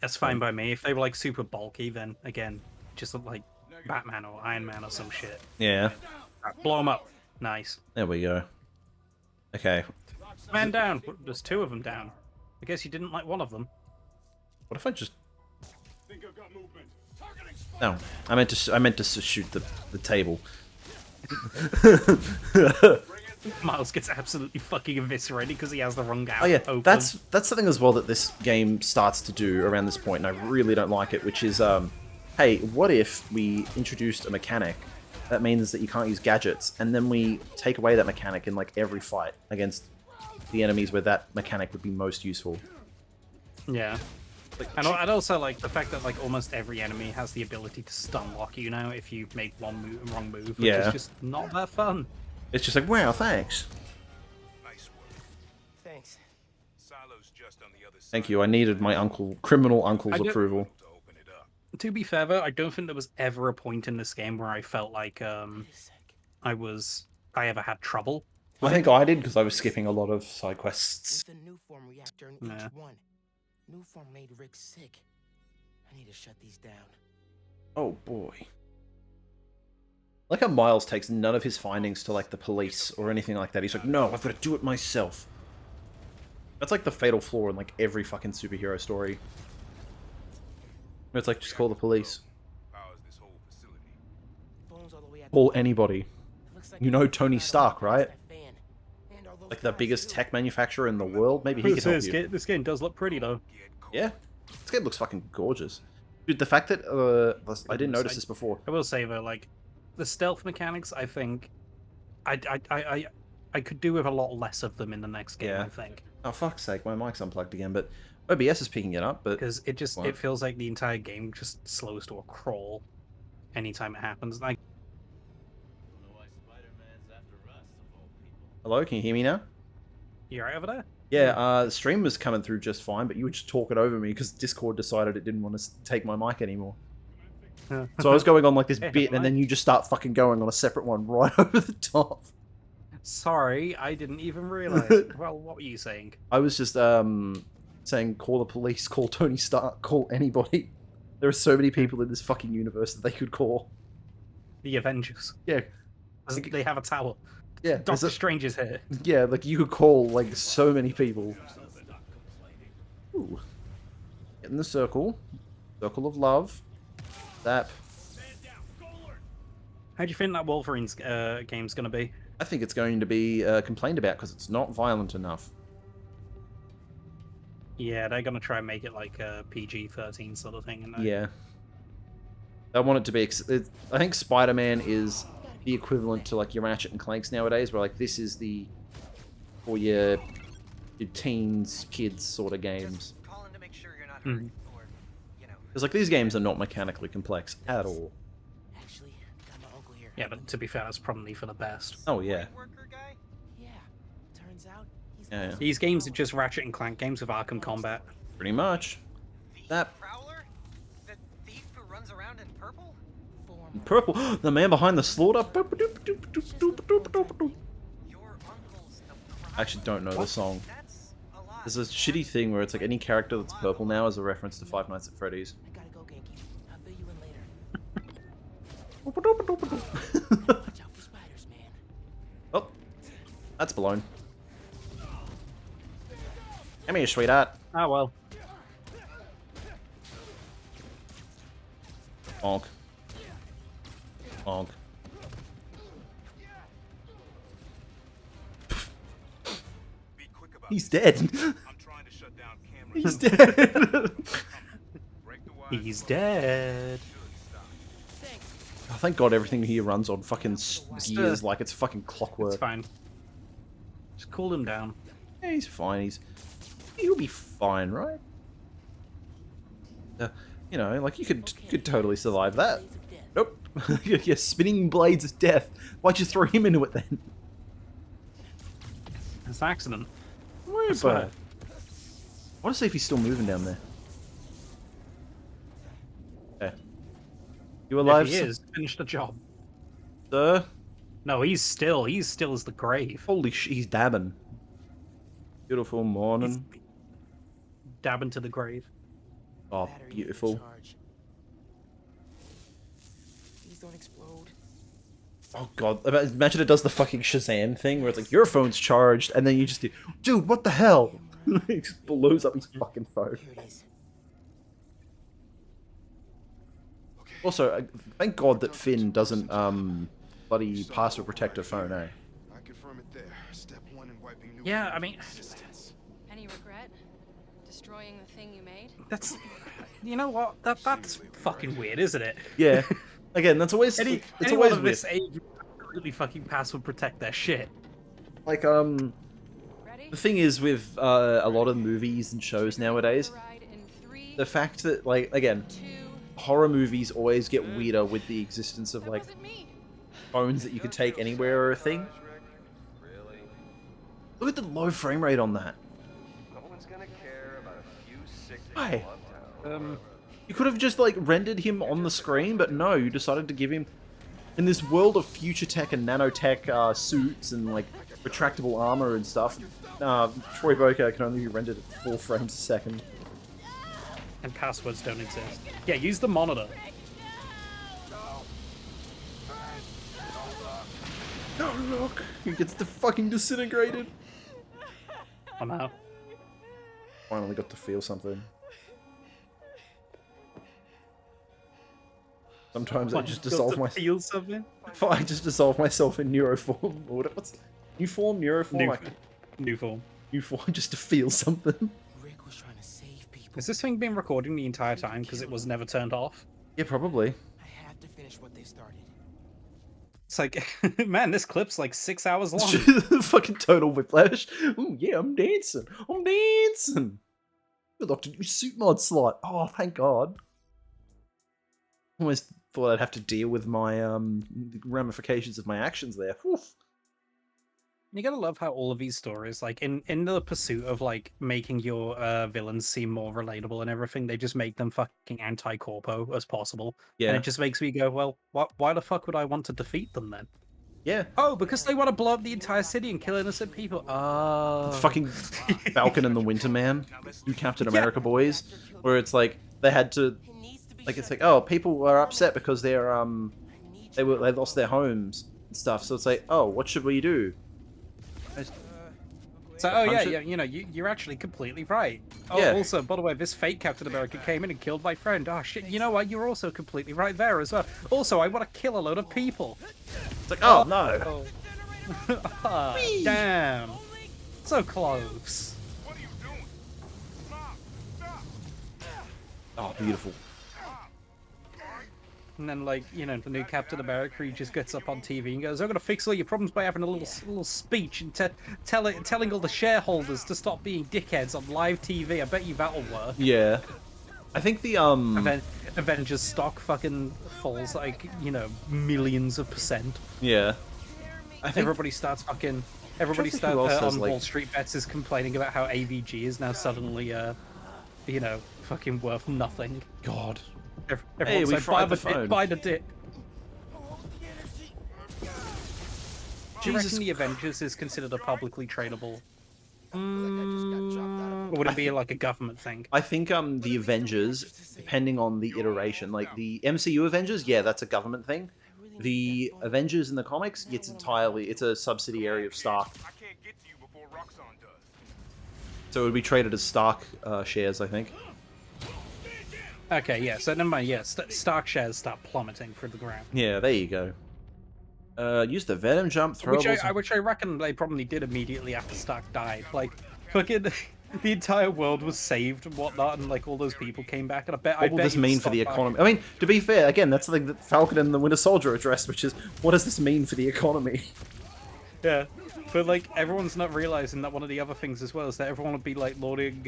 that's fine by me. If they were like super bulky, then again, just look like Batman or Iron Man or some shit. Yeah. Right, blow them up. Nice. There we go. Okay. Man down. There's two of them down. I guess you didn't like one of them. What if I just? Think I've got movement. Targeting spot. No, I meant to shoot the table. Miles gets absolutely fucking eviscerated because he has the wrong Oh yeah, open. that's something as well that this game starts to do around this point, and I really don't like it. Which is, hey, what if we introduced a mechanic that means that you can't use gadgets, and then we take away that mechanic in like every fight against the enemies where that mechanic would be most useful. Yeah. And also like the fact that like almost every enemy has the ability to stun lock you now if you make one wrong move, which Yeah. is just not that fun. It's just like, wow, thanks. Nice work. Thanks. Silo's just on the other side. Thank you. I needed my criminal uncle's I don't- approval. To open it up. To be fair though, I don't think there was ever a point in this game where I felt like Wait a sec. I ever had trouble. I think I did because I was skipping a lot of side quests. With the new form reactor in Yeah. each one. New form made Rick sick. I need to shut these down. Oh boy. Like how Miles takes none of his findings to like the police or anything like that. He's like, no, I've got to do it myself. That's like the fatal flaw in like every fucking superhero story. It's like, just call the police. Powers this whole facility. Phone's all the way at Call anybody. It looks like You know Tony Stark, right? that fan. And all those Like the guys, biggest too. tech manufacturer in the world. Maybe he can help you. This game does look pretty though. Get caught. Yeah. This game looks fucking gorgeous. Dude, the fact that, I didn't notice this before. I will say though, like the stealth mechanics, I think I could do with a lot less of them in the next game. Yeah. I think Oh, fuck's sake, my mic's unplugged again, but OBS is picking it up, but... because it What? feels like the entire game just slows to a crawl anytime it happens. Like, Hello, can you hear me now? you right over there? Yeah, the stream was coming through just fine, but you were just talking over me because Discord decided it didn't want to take my mic anymore. So I was going on like this Hey, bit, and then mic. you just start fucking going on a separate one right over the top. Sorry, I didn't even realize. Well, what were you saying? I was just saying, call the police, call Tony Stark, call anybody. There are so many people in this fucking universe that they could call. The Avengers. Yeah, 'Cause they have a tower. yeah, Doctor Strange is here. yeah. Like you could call like so many people. Ooh. Get in the circle, circle of love. Zap. How do you think that Wolverine's game's gonna be? I think it's going to be complained about because it's not violent enough. Yeah, they're gonna try and make it like a PG-13 sort of thing. And Yeah. I want it to be. I think Spider-Man is the equivalent to like your Ratchet and Clanks nowadays, where like this is the for your teens, kids sort of games. Just calling to make sure you're not Mhm. hurt, or, you know. Because like these games are not mechanically complex at all. Actually, got my uncle here. Yeah, but to be fair, that's probably for the best. Oh yeah. Light worker guy? Yeah. Turns out he's Yeah, yeah. These games are just Ratchet and Clank games with Arkham Combat. Pretty much. The That- Prowler? The thief who runs around in purple? former. Purple, the man behind the slaughter. Your uncle's the Prowler? I actually don't know the song. That's a lot. There's a shitty thing where it's like any character that's purple now is a reference to Five Nights at Freddy's. I gotta go, Genki. I'll fill you in later. Oh, Watch out for spiders, man. that's blown. Come here, sweetheart. Ah, well. Bonk. Bonk. Be quick about He's this. dead. I'm trying to shut down cameras. He's dead. Break the wires He's first. dead. Should stop. Oh, thank God everything here runs on fucking gears the- like it's fucking clockwork. It's fine. Just cool him down. Yeah, he's fine. He'll be fine, right? You know, like you could totally survive that. Blades of death. Nope. Yeah, spinning blades of death. Why'd you throw him into it then? It's an accident. Where swear. I want to see if he's still moving down there. Okay. You alive, If he is, finish the job. sir? No, he's still as the grave. Holy shit, he's dabbing. Beautiful morning. Dabbing to the grave. Oh, Battery in beautiful. charge. Please don't explode. Oh god, imagine it does the fucking Shazam thing where it's like, your phone's charged, and then you just do, dude, what the hell? It just blows up his fucking phone. Here it is. Also, thank god that Finn doesn't, bloody password protect her phone, eh? I confirm it there. Step one in wiping new Yeah, I mean, Any regret? Destroying the thing you made? that's, you know what? That's fucking weird, isn't it? Yeah. Again, that's always, Any, it's anyone always of weird. this age really fucking password protect their shit. Like, Ready? the thing is with, a lot of movies and shows nowadays, Ride in 3, the fact that, like, again, 2. horror movies always get weirder with the existence of, That like, wasn't me. phones that you could take anywhere or a thing. Really? Look at the low frame rate on that. No one's gonna care about a few sick Why? people uptown. You could have just, like, rendered him on the screen, but no, you decided to give him... In this world of future tech and nanotech suits and, like, retractable armor and stuff, Troy Baker can only be rendered at 4 frames a second. And passwords don't exist. Yeah, use the monitor. Oh, look! He gets fucking disintegrated! Oh no. Finally got to feel something. Sometimes I just dissolve my... Feel something? I just dissolve myself in neuroform. Or what's... New form? Neuroform? New, Like, new form. new form just to feel something. Rick was trying to save people. Is this thing been recording the entire time because it was never turned off? Yeah, probably. I have to finish what they started. It's like, man, this clip's like 6 hours long. Fucking total whiplash. Ooh, yeah, I'm dancing. I'm dancing. We locked a new suit mod slot. Oh, thank God. Almost thought I'd have to deal with my ramifications of my actions there. Oof. You gotta love how all of these stories, like in the pursuit of like making your villains seem more relatable and everything, they just make them fucking anti-corpo as possible. Yeah. And it just makes me go, well, why the fuck would I want to defeat them then? Yeah. Oh, because they want to blow up the entire city and kill innocent people. Oh. Fucking Falcon and the Winter Man, two Captain America boys, where it's like they had to, It needs to be like it's shut like, oh, people are upset because they're they lost their homes and stuff. So it's like, oh, what should we do? So, oh yeah, Punch it? yeah, you know, you're actually completely right. Oh, Yeah. also, by the way, this fake Captain America came in and killed my friend. Oh shit, you know what? You're also completely right there as well. Also, I want to kill a load of people. It's like, oh no. Oh. Ah, damn. So close. What are you doing? Stop. Oh, beautiful. And then, like, you know, the new Captain America, he just gets up on TV and goes, "I'm gonna fix all your problems by having a little speech and telling all the shareholders to stop being dickheads on live TV. I bet you that'll work." Yeah. I think the Avengers stock fucking falls like, you know, millions of percent. Yeah. I think Everybody starts fucking. Everybody who else starts has, on like- Wall Street bets is complaining about how AVG is now suddenly, you know, fucking worth nothing. God. Everyone's we like, fried the phone. buy the dip. Do you Jesus reckon the Avengers is considered a publicly tradable? Mm, Or would it be like a government thing? I think the Avengers, depending on the iteration, like the MCU Avengers, yeah, that's a government thing. The Avengers in the comics, it's a subsidiary of Stark. I can't get to you before Roxxon does. So it would be traded as Stark shares, I think. Okay, yeah, so never mind, yeah, Stark shares start plummeting through the ground. Yeah, there you go. Use the Venom jump, throwables. Which I reckon they probably did immediately after Stark died. Like, fucking, the entire world was saved and whatnot, and like all those people came back, and I What will bet this you mean for the stock economy? I mean, to be fair, again, that's something that Falcon and the Winter Soldier addressed, which is, what does this mean for the economy? Yeah, but like everyone's not realizing that one of the other things as well is that everyone would be like lauding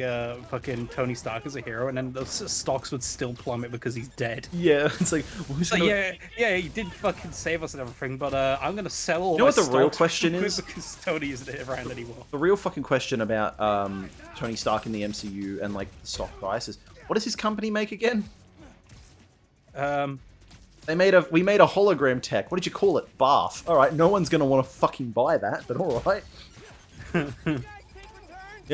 fucking Tony Stark as a hero, and then the stocks would still plummet because he's dead. Yeah, it's like, So yeah, he did fucking save us and everything, but I'm gonna sell all. You know my what the real stocks question is? because Tony isn't around anymore. The real fucking question about Tony Stark in the MCU and like the stock price is, what does his company make again? We made a hologram tech. What did you call it? Bath. All right, no one's gonna want to fucking buy that, but all right. The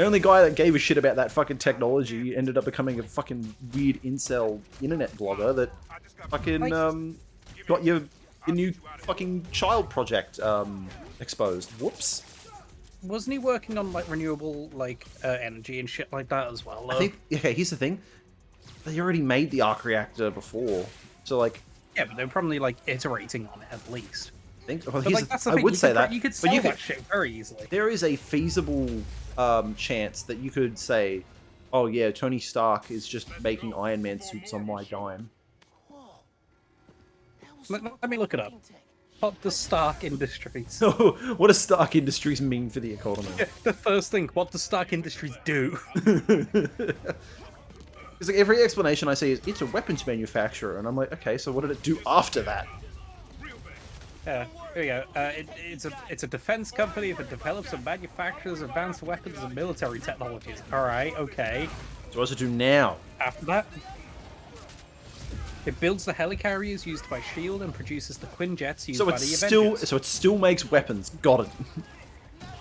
only guy that gave a shit about that fucking technology ended up becoming a fucking weird incel internet blogger that fucking got your new fucking child project exposed. Whoops. Wasn't he working on like renewable like energy and shit like that as well? I think. Okay, here's the thing. They already made the arc reactor before, so like. Yeah, but they're probably like iterating on it at least. Well, But, like, that's the I thing, would you say could, that, you could but sell you that could, shit very easily. there is a feasible chance that you could say, "Oh yeah, Tony Stark is just making Iron Man suits on my dime." Let me look it up. What does Stark Industries? So, what does Stark Industries mean for the economy? The first thing, what does Stark Industries do? It's like every explanation I see is it's a weapons manufacturer, and I'm like, okay, so what did it do after that? Here we go. It's a defense company that develops and manufactures advanced weapons and military technologies. All right, okay. So what does it do now? After that, it builds the helicarriers used by Shield and produces the Quinjets used So by it's the still, Avengers. so it still makes weapons. Got it.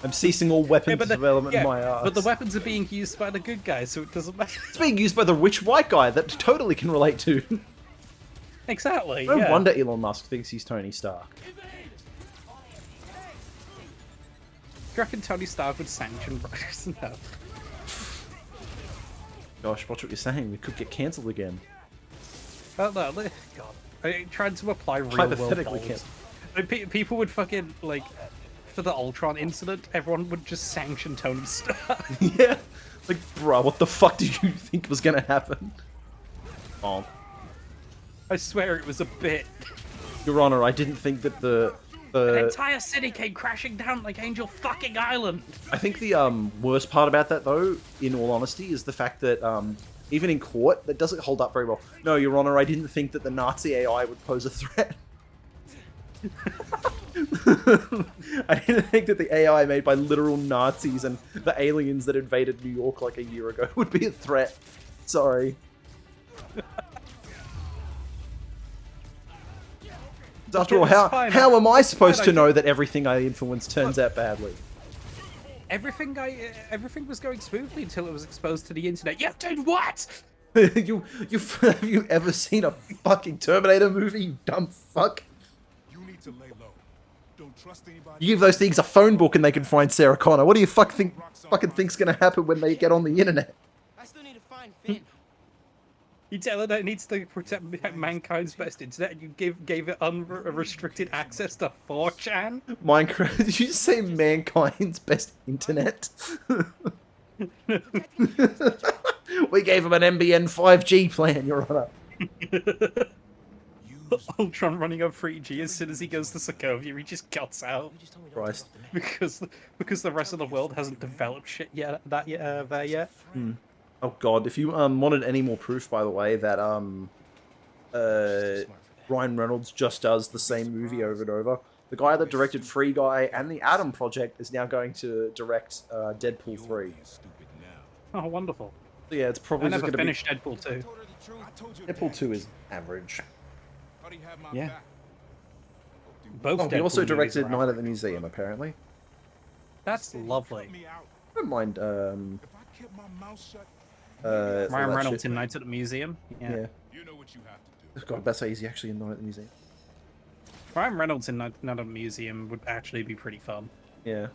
I'm ceasing all weapons development in my ass. but the weapons are being used by the good guys, so it doesn't matter. It's being used by the rich white guy that totally can relate to. Exactly. No yeah. wonder Elon Musk thinks he's Tony Stark. Do you reckon Tony Stark would sanction Brothers? No. Gosh, watch what you're saying. We could get cancelled again. Oh, no, God. Trying to apply real world Hypothetically dollars. Like, people would fucking, like, for the Ultron incident, everyone would just sanction Tony Stark. Yeah. Like, bruh, what the fuck did you think was gonna happen? Oh. I swear it was a bit. Your Honor, I didn't think that The entire city came crashing down like Angel fucking Island. I think the worst part about that, though, in all honesty, is the fact that even in court, that doesn't hold up very well. No, Your Honor, I didn't think that the Nazi AI would pose a threat. I didn't think that the AI made by literal Nazis and the aliens that invaded New York like a year ago would be a threat. Sorry. After all, how am I supposed to know that everything I influence turns out badly? Everything was going smoothly until it was exposed to the internet. You did what? Have you ever seen a fucking Terminator movie, you dumb fuck? You need to lay low. Don't trust anybody. You give those things a phone book and they can find Sarah Connor. What do you fucking think's gonna happen when they get on the internet? I still need to find Finn. You tell it that it needs to protect mankind's best internet, and you gave it unrestricted access to 4chan? Minecraft, did you just say mankind's best internet? We gave him an MBN 5G plan, Your Honor. Ultron running on 3G as soon as he goes to Sokovia, he just cuts out Christ. because the rest of the world hasn't developed shit yet there yet. Oh god, if you wanted any more proof, by the way, that Ryan Reynolds just does the same movie over and over. The guy that directed Free Guy and the Atom Project is now going to direct Deadpool 3. Oh, wonderful. So yeah, it's probably I just never going to be... finished Deadpool 2. Deadpool 2 is average. Yeah. Both. Oh, he Deadpool also movies directed are Night at average. the Museum, apparently. That's lovely. I don't mind, Ryan all that Reynolds shit. in Night at the Museum. Yeah. You know what you have to do. God, best say he's actually in Night at the Museum. Ryan Reynolds in Night at the Museum would actually be pretty fun. Yeah.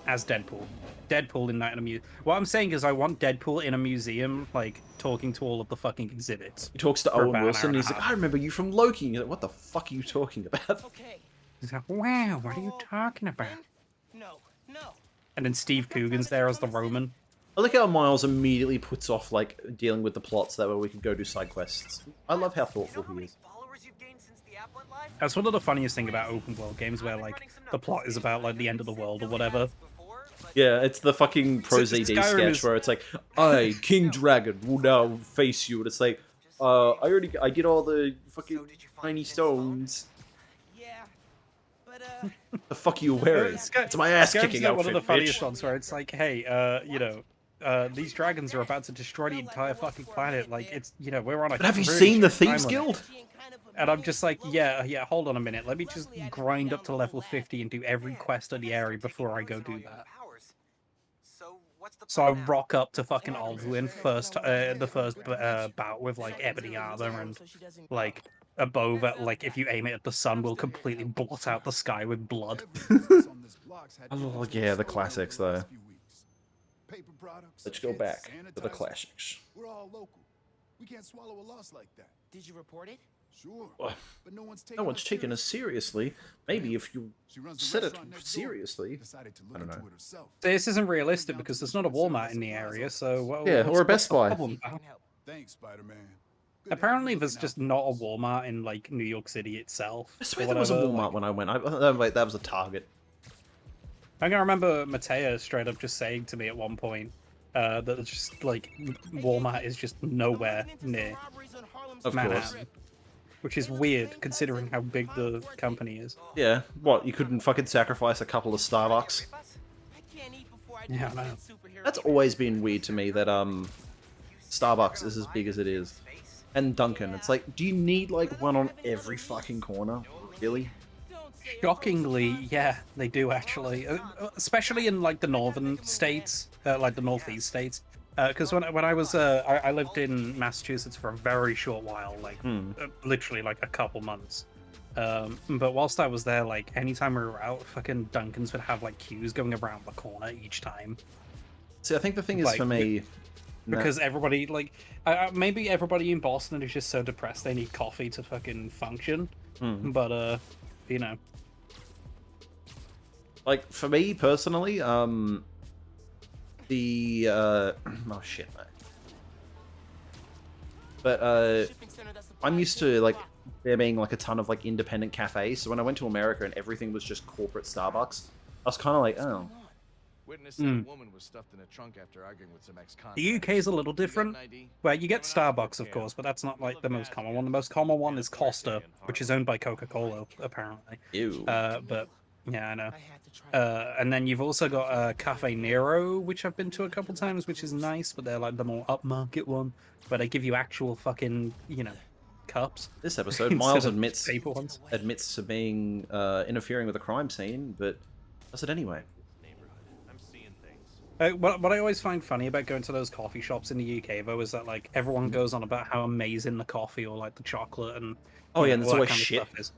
As Deadpool. Deadpool in Night at the Museum. What I'm saying is I want Deadpool in a museum, like, talking to all of the fucking exhibits. He talks to For Owen about an Wilson, hour and and he's a like, half. I remember you from Loki. And he's like, what the fuck are you talking about? Okay. He's like, wow, what are you talking about? No, no. And then Steve Coogan's there as the Roman. I like how Miles immediately puts off, like, dealing with the plot so that way we can go do side quests. I love how thoughtful he is. That's one of the funniest thing about open world games where, like, the plot is about, like, the end of the world or whatever. Yeah, it's the fucking Pro So ZD Skyrim sketch is- where it's like, I, King Dragon, will now face you. And it's like, I did all the fucking tiny stones. Yeah, but The fuck are you wearing? It's my ass Skyrim's kicking like outfit, one of the funniest bitch. ones where it's like, hey, you know, these dragons are about to destroy the entire fucking planet. Like, it's, you know, we're on a. But have you really seen the strict Thieves time limit. Guild? And I'm just like, yeah, hold on a minute. Let me just grind up to level 50 and do every quest in the area before I go do that. So I rock up to fucking Alduin first, the first bout with like ebony armor and like a bow that, like, if you aim it at the sun, will completely blot out the sky with blood. Oh, yeah, the classics, though. Let's go back to the classics. We're all local. We can't swallow a loss like that. did you report it? Sure. Well, But no one's No one's taking us seriously. Maybe if you She runs the said it restaurant next door. seriously. Decided to I look don't into know. it herself. This isn't realistic because there's not a Walmart in the area, so Yeah, or a what's Best the Buy. problem, pal? Thanks, Spider-Man. Good to have Apparently, you there's looking just out not a Walmart in like New York City itself. I or swear there was a whatever, Walmart like- when I went. Wait, that was a Target. I can remember Matea straight up just saying to me at one point that it's just like Walmart is just nowhere near Of course. Manhattan, which is weird considering how big the company is. Yeah. What? You couldn't fucking sacrifice a couple of Starbucks? Yeah, I know. That's always been weird to me that Starbucks is as big as it is, and Dunkin'. It's like, do you need like one on every fucking corner? Really? Shockingly, yeah, they do actually, especially in like the northern states, like the northeast states. Because when I was, I lived in Massachusetts for a very short while, like literally like a couple months. But whilst I was there, like anytime we were out, fucking Dunkin's would have like queues going around the corner each time. See, I think the thing is Like, for me, Because everybody, like, maybe everybody in Boston is just so depressed they need coffee to fucking function. But, you know. like for me personally, the oh shit, mate. But I'm used to like there being like a ton of like independent cafes. So when I went to America and everything was just corporate Starbucks, I was kind of like, oh, Witness said a woman was stuffed in a trunk after arguing with some ex-con. The UK is a little different, where you get Starbucks, of course, but that's not like the most common one. The most common one is Costa, which is owned by Coca-Cola, apparently. ew. But yeah, I know. And then you've also got Cafe Nero, which I've been to a couple times, which is nice, but they're like the more upmarket one, where they give you actual fucking, you know, cups. This episode, instead Miles of admits paper ones. to being interfering with a crime scene, but does it anyway. What I always find funny about going to those coffee shops in the UK, though, is that like everyone goes on about how amazing the coffee or like the chocolate and Oh you yeah, know, and there's all that always kind of shit. stuff is.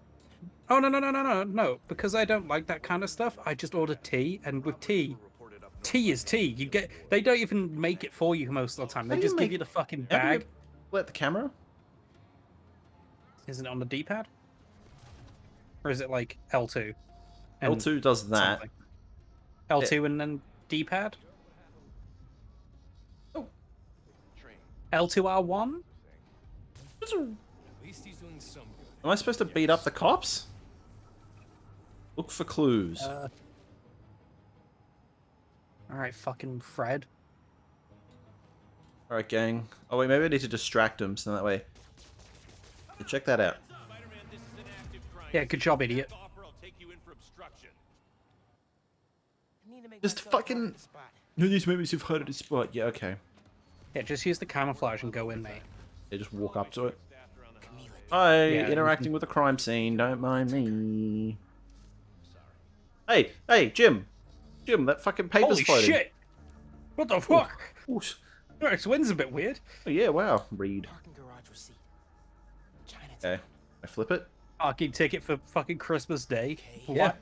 Oh no! Because I don't like that kind of stuff. I just order tea, and with tea is tea. You get they don't even make it for you most of the time. They How do you just give make- you the fucking How do you bag. let the camera? Isn't it on the D-pad? Or is it like L2? and L2 does that. something? L2 and then D-pad? L2R1? At least he's doing some good. Am I supposed to beat up the cops? Look for clues. Alright, fucking Fred. Alright, gang. Oh, wait, maybe I need to distract him so that way. Yeah, check that out. Yeah, good job, idiot. I need to make Just myself fucking- hard to spot. No, these movies you've heard of this spot. Yeah, okay. Yeah, just use the camouflage and go in, mate. They just walk up to it. Camila, Hi, Yeah. interacting with a crime scene. Don't mind me. Hey, hey, Jim. Jim, that fucking paper's Holy floating. shit! What the fuck? Ooh. This wind's a bit weird. Oh, yeah, wow. Read. parking garage receipt. Chinatown. Okay. I flip it. Parking ticket for fucking Christmas Day. Okay. Yeah.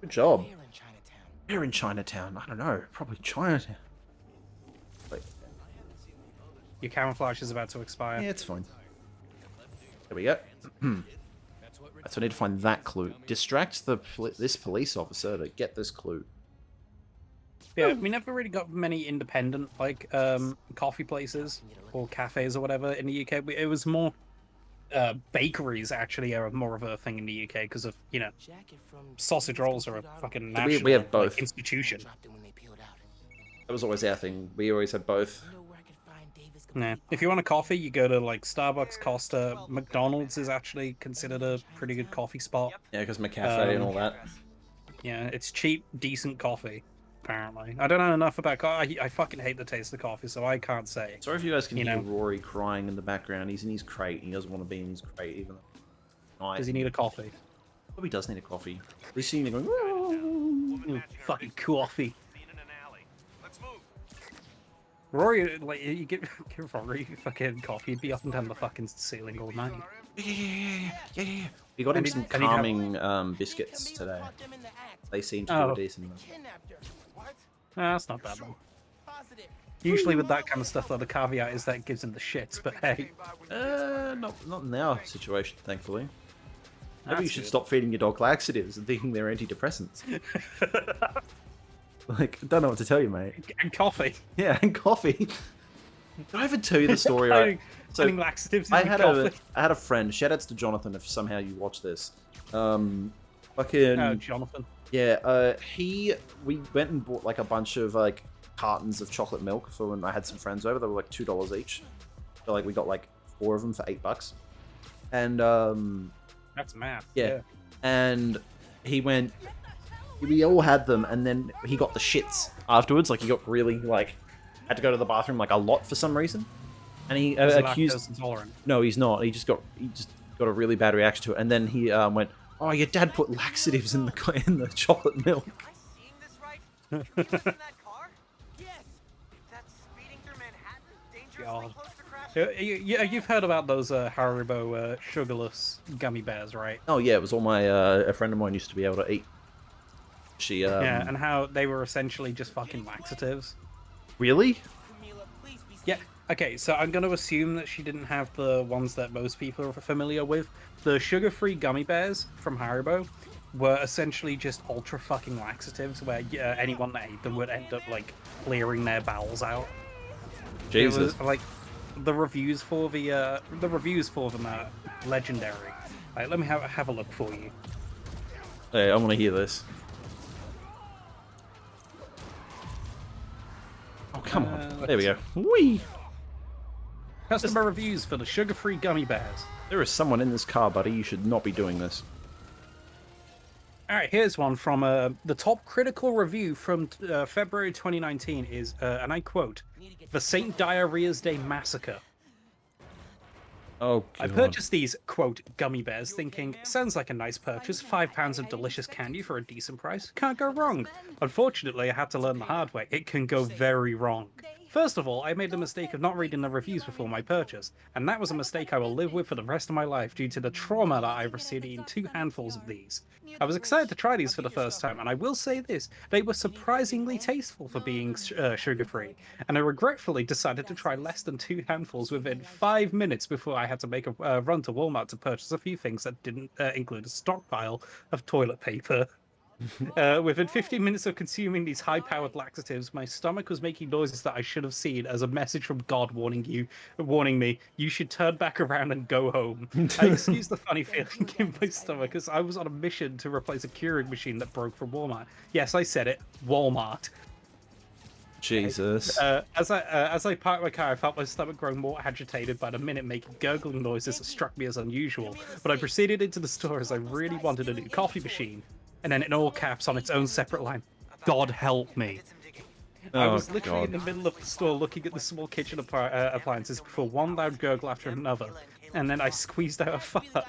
Good job. Where in Chinatown? Where in Chinatown? I don't know. Probably Chinatown. Wait. Your camouflage is about to expire. Yeah, it's fine. There we go. So I need to find that clue. Distract this police officer to get this clue. Yeah, we never really got many independent like coffee places or cafes or whatever in the UK. It was more bakeries actually are more of a thing in the UK because of Jacket from sausage rolls are a $50. fucking We national have both. like, institution. Dropped it when they peeled out. That was always our thing. We always had both. You know where I could find Davis Yeah, complete if you want a coffee, you go to like Starbucks, Costa, McDonald's is actually considered a pretty good coffee spot. Yeah, because McCafe and all that. Yeah, it's cheap, decent coffee. Apparently, I don't know enough about coffee. I fucking hate the taste of coffee, so I can't say. Sorry if you guys can You hear know. Rory crying in the background. He's in his crate and he doesn't want to be in his crate even though. Does he need a coffee? Probably does need a coffee. We see him going. Ooh, fucking coffee. Let's move. Rory, like, you give Rory fucking coffee, he'd be up and down the fucking ceiling all night. Yeah. We got him I some need to have- calming biscuits today. caught them in the act. They seem to do Oh. a decent amount. Kidnapped her. What? That's not bad though. Positive. Usually with that kind of stuff, though, the caveat is that it gives him the shits. But hey, Not in our situation, thankfully. Maybe you that's should good. stop feeding your dog laxatives and thinking they're antidepressants. Like, I don't know what to tell you, mate. And coffee. Yeah, and coffee. Did I ever tell you the story, right? Finding laxatives I in had coffee. I had a friend. Shoutouts to Jonathan if somehow you watch this. Fucking Oh, Jonathan. yeah. We went and bought like a bunch of like cartons of chocolate milk for when I had some friends over. They were like $2 each. So like we got like 4 of them for $8. And That's math. yeah. And he went. We all had them, and then he got the shits afterwards. Like he got really like had to go to the bathroom like a lot for some reason. And he Is he accused. lactose intolerant? No, he's not. He just got a really bad reaction to it, and then he went, "Oh, your dad put laxatives in the chocolate milk." Am I seeing this right? He was in that car? Yes. That's speeding through Manhattan, dangerously God. close to crashing. You've heard about those Haribo sugarless gummy bears, right? Oh yeah, it was all my a friend of mine used to be able to eat. She Yeah, and how they were essentially just fucking laxatives. really? Camila, please be Yeah. safe. Okay, so I'm going to assume that she didn't have the ones that most people are familiar with. The sugar-free gummy bears from Haribo were essentially just ultra fucking laxatives, where anyone that ate them would end up like clearing their bowels out. Jesus. It was like the reviews for them are legendary. Like, let me have a look for you. Hey, I want to hear this. Oh come on! There we go. Whee! Customer reviews for the sugar-free gummy bears. There is someone in this car, buddy. You should not be doing this. All right, here's one from the top critical review from February 2019 is, and I quote, "The St. Diarrhea's Day Massacre." Oh, I God. purchased these, quote, gummy bears thinking, sounds like a nice purchase, £5 of delicious candy for a decent price. Can't go wrong. Unfortunately, I had to learn the hard way. It can go very wrong. First of all, I made the mistake of not reading the reviews before my purchase, and that was a mistake I will live with for the rest of my life due to the trauma that I've received eating 2 handfuls of these. I was excited to try these for the first time, and I will say this, they were surprisingly tasteful for being sugar-free, and I regretfully decided to try less than 2 handfuls within 5 minutes before I had to make a run to Walmart to purchase a few things that didn't include a stockpile of toilet paper. Within 15 minutes of consuming these high-powered laxatives, my stomach was making noises that I should have seen as a message from God warning me, you should turn back around and go home. I excuse the funny feeling in my stomach as I was on a mission to replace a Keurig machine that broke from Walmart. Yes, I said it, Walmart. Jesus. As I parked my car, I felt my stomach growing more agitated by the minute, making gurgling noises that struck me as unusual. But I proceeded into the store as I really wanted a new coffee machine. And then in all caps on its own separate line, God help me. I was literally in the middle of the store looking at the small kitchen appliances before one loud gurgle after another. And then I squeezed out a fart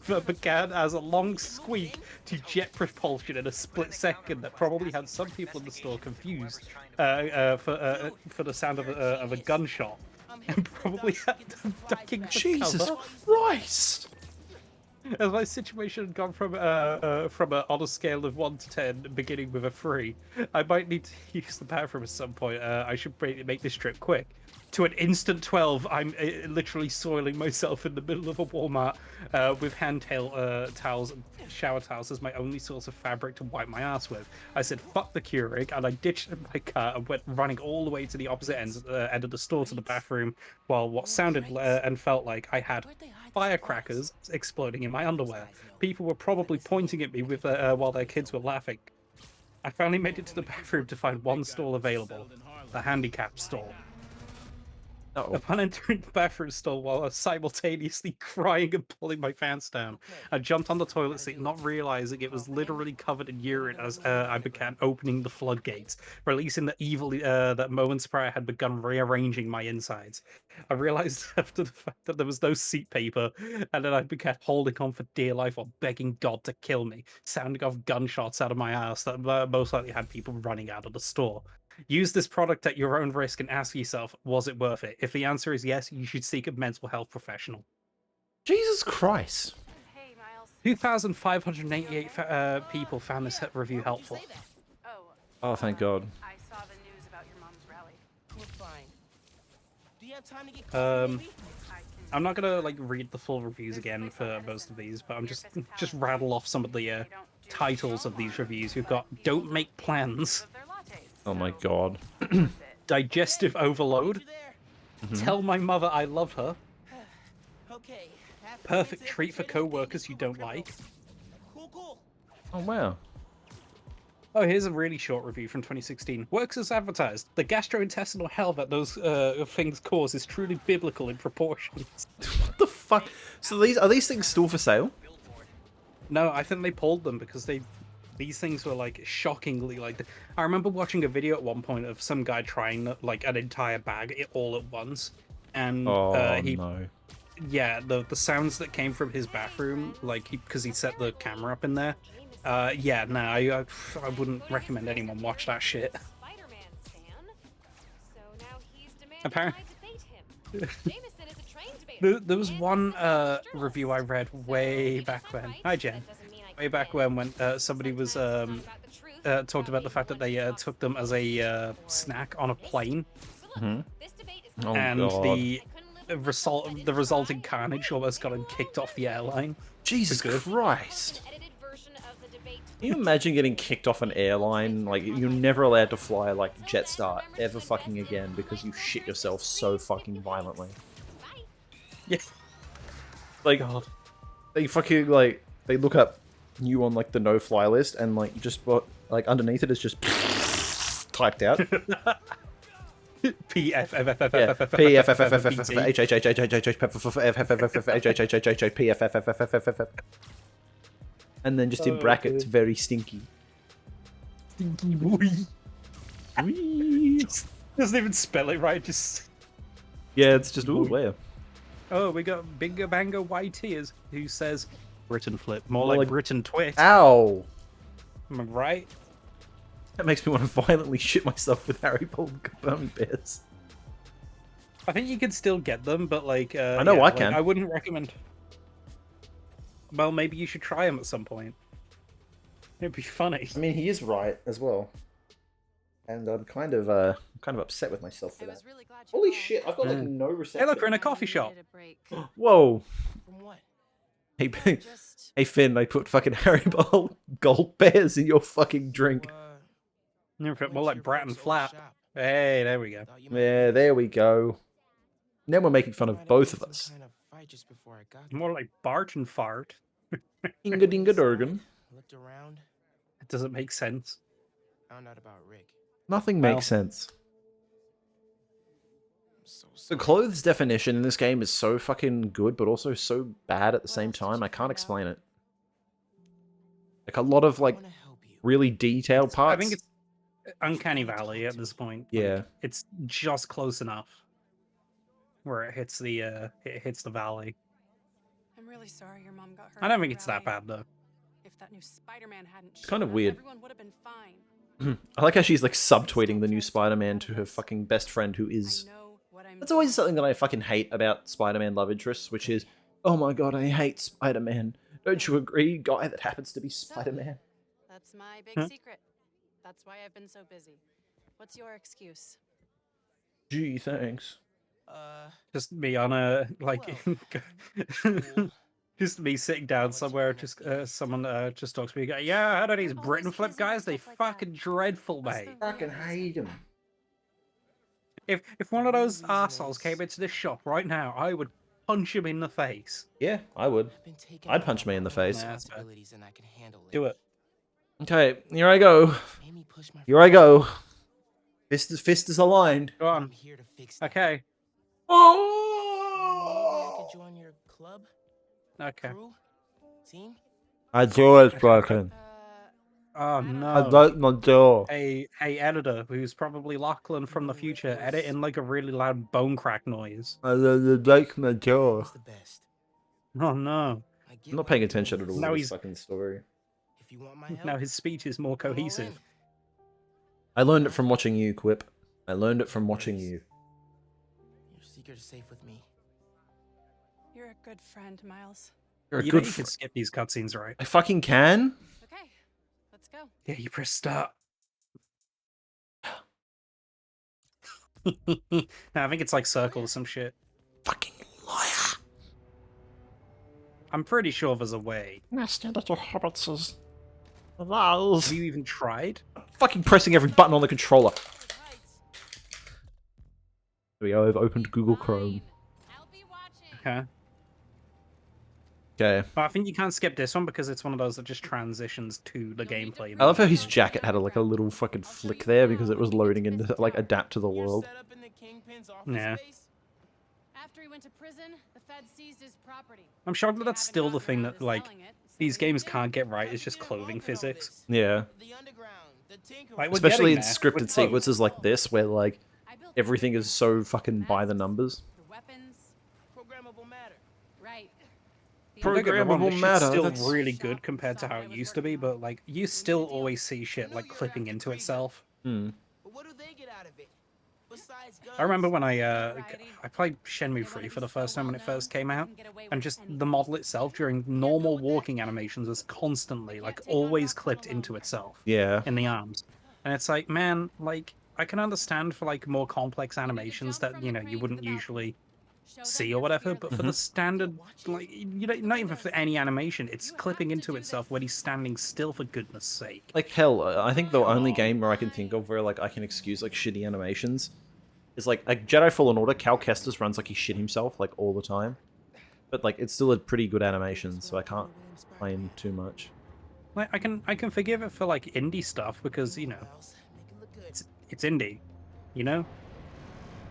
that began as a long squeak to jet propulsion in a split second that probably had some people in the store confused for the sound of a gunshot. And probably had them ducking for Jesus cover. Christ! As my situation had gone from on a scale of 1 to 10, beginning with a 3, I might need to use the bathroom at some point. I should make this trip quick. To an instant 12, I'm literally soiling myself in the middle of a Walmart with towels and shower towels as my only source of fabric to wipe my ass with. I said, fuck the Keurig, and I ditched my car and went running all the way to the opposite end of the store to the bathroom, while what sounded and felt like I had firecrackers exploding in my underwear. People were probably pointing at me with while their kids were laughing. I finally made it to the bathroom to find one stall available, the handicap stall. Upon entering the bathroom stall while I was simultaneously crying and pulling my pants down, I jumped on the toilet seat, not realizing it was literally covered in urine as I began opening the floodgates, releasing the evil that moments prior had begun rearranging my insides. I realized after the fact that there was no seat paper, and then I began holding on for dear life while begging God to kill me, sounding off gunshots out of my ass that most likely had people running out of the store. Use this product at your own risk and ask yourself, was it worth it? If the answer is yes, you should seek a mental health professional. Jesus Christ. 2,588 people found this review helpful. Oh, thank God. I saw the news about your mom's rally. We're fine. Do you have time to get coffee, maybe? I'm not gonna read the full reviews again for most of these, but I'm just rattle off some of the titles of these reviews. We've got "Don't Make Plans." Oh my God. Digestive overload. Tell my mother I love her. Okay. Perfect treat for co-workers you don't like. Cool. Oh wow. Oh, here's a really short review from 2016. Works as advertised. The gastrointestinal hell that those things cause is truly biblical in proportions. What the fuck? So are these things still for sale? No, I think they pulled them because these things were shockingly I remember watching a video at one point of some guy trying an entire bag all at once, and no. Yeah, the sounds that came from his bathroom, because he set the camera up in there. Yeah, no, I wouldn't recommend anyone watch that shit. Apparently, there was one review I read way back when. Hi, Jen. Way back when somebody was talked about the fact that they took them as a snack on a plane, Oh, and God. the resulting carnage almost got him kicked off the airline. Jesus Christ. Can you imagine getting kicked off an airline? You're never allowed to fly Jetstar ever fucking again because you shit yourself so fucking violently. Yeah. God. They fucking they look up you on the no-fly list and just what underneath it is just typed out. And then just in brackets, very stinky. Stinky boy. Doesn't even spell it right, just... Yeah, it's just, ooh, where? Oh, we got Bingo Bango YT who says Britain flip. More like Britain twit. Ow! Am I right? That makes me want to violently shit myself with Harry Potter gummy bears. I think you can still get them, but I know I can. I wouldn't recommend. Well, maybe you should try them at some point. It'd be funny. I mean, he is right as well, and I'm kind of upset with myself for that. Holy shit! I've got no reception. Hey, look, we're in a coffee shop. Whoa! From what? Hey, Just hey Finn, I put fucking Haribo gold bears in your fucking drink. Never fit more like Brat and Flap. Hey, there we go. Yeah, there we go. Now we're making fun of both of us. More like Bart and Fart. Inga dinga durgan. Looked around. It doesn't make sense. Found out about Rick. Nothing Well. makes sense. I'm so The sorry. clothes definition in this game is so fucking good, but also so bad at the same else did time. you I can't find out? explain it. Like a lot of like I wanna help you. really detailed parts. I think it's Uncanny Valley at this point. Like, Yeah. it's just close enough where it hits the valley. I'm really sorry your mom got hurt. I don't at think the it's that rally. bad though. If that new Spider-Man hadn't It's kind of shown up, weird. Everyone would have been fine. I like how she's like subtweeting the new Spider-Man to her fucking best friend who is... I know what I'm That's always doing. something that I fucking hate about Spider-Man love interests, which is, oh my god, I hate Spider-Man. Don't you agree, guy that happens to be Spider-Man? That's my big Huh? secret. That's why I've been so busy. What's your excuse? Gee, thanks. Just me on a like, Cool. just me sitting down What's somewhere. your Just excuse? someone just talks to me. Go, yeah, how do these Always Britain flip teasing guys? They stuff like that. fucking dreadful, What's mate. the Fucking real hate him. If one of those reason assholes is- came into this shop right now, I would punch him in the face. Yeah, I would. I've been taking I'd on punch me in the my own face. Nah, that's fair. responsibilities and I can handle it. Do it. Okay, here I go. Made me push my Here I go. Fist is aligned. Go I'm on. here to fix that. Okay. Maybe I Oh! could join your club, Okay. crew, team. My door is broken. Oh I no. broke my door. Hey, editor, who's probably Lachlan from the future, edit in like a really loud bone crack noise. I broke my door. Who's the best? Oh no. I get I'm not why paying you're doing attention at all this. Now to this he's- fucking story. If you want my help, Now his speech is more I'm all cohesive. in. I learned it from watching you, Quip. I learned it from watching you. Your secret is safe with me. You're a good friend, Miles. You're a You know good you can skip these cutscenes, right? I fucking can? Okay, let's go. Yeah, you press start. No, I think it's like circle or some shit. Fucking liar. I'm pretty sure there's a way. Nasty little hobbitses. Have you even tried? Fucking pressing every button on the controller. There we go, I've opened Google Chrome. I'll be watching. Okay. Okay. But I think you can't skip this one because it's one of those that just transitions to the gameplay. I love how his jacket had like a little fucking flick there because it was loading into like adapt to the You're world. set up in the Kingpin's office Yeah. space? After he went to prison, the Fed seized his property. I'm shocked that They that's haven't still the gotten thing around that to like selling it, so these what do you games do? can't get right. How'd It's you just get involved clothing in all physics. this? Yeah. The underground, the Tinker. Like, we're Especially getting in there. scripted We're close. sequences like this where like I built everything is so fucking by the numbers. the weapons. Programmable matter. Right. The Don't get me wrong, Programmable this shit's matter, still that's- really good compared to how it used to be, but like you still always see shit like clipping into itself. Hmm. But what do they get out of it? Besides guns? I remember when I Variety. played They Shenmue wanna 3 be for the so first time when it well-known, first came out, they can get away and with just anything. the model itself during normal walking animations was constantly like always clipped into itself Yeah. in the arms, and it's like, man, like I can understand for like more complex animations that you know you wouldn't usually Show them see you're or whatever, but for the Mhm. standard, like you know, not even for any animation, it's clipping into itself when he's standing still. For goodness sake! Like hell, I think the only game where I can think of where like I can excuse like shitty animations is like Jedi Fallen Order. Cal Kestis runs like he shit himself like all the time, but like it's still a pretty good animation, so I can't complain too much. Like I can forgive it for like indie stuff because you know Make it look good. it's indie, you know,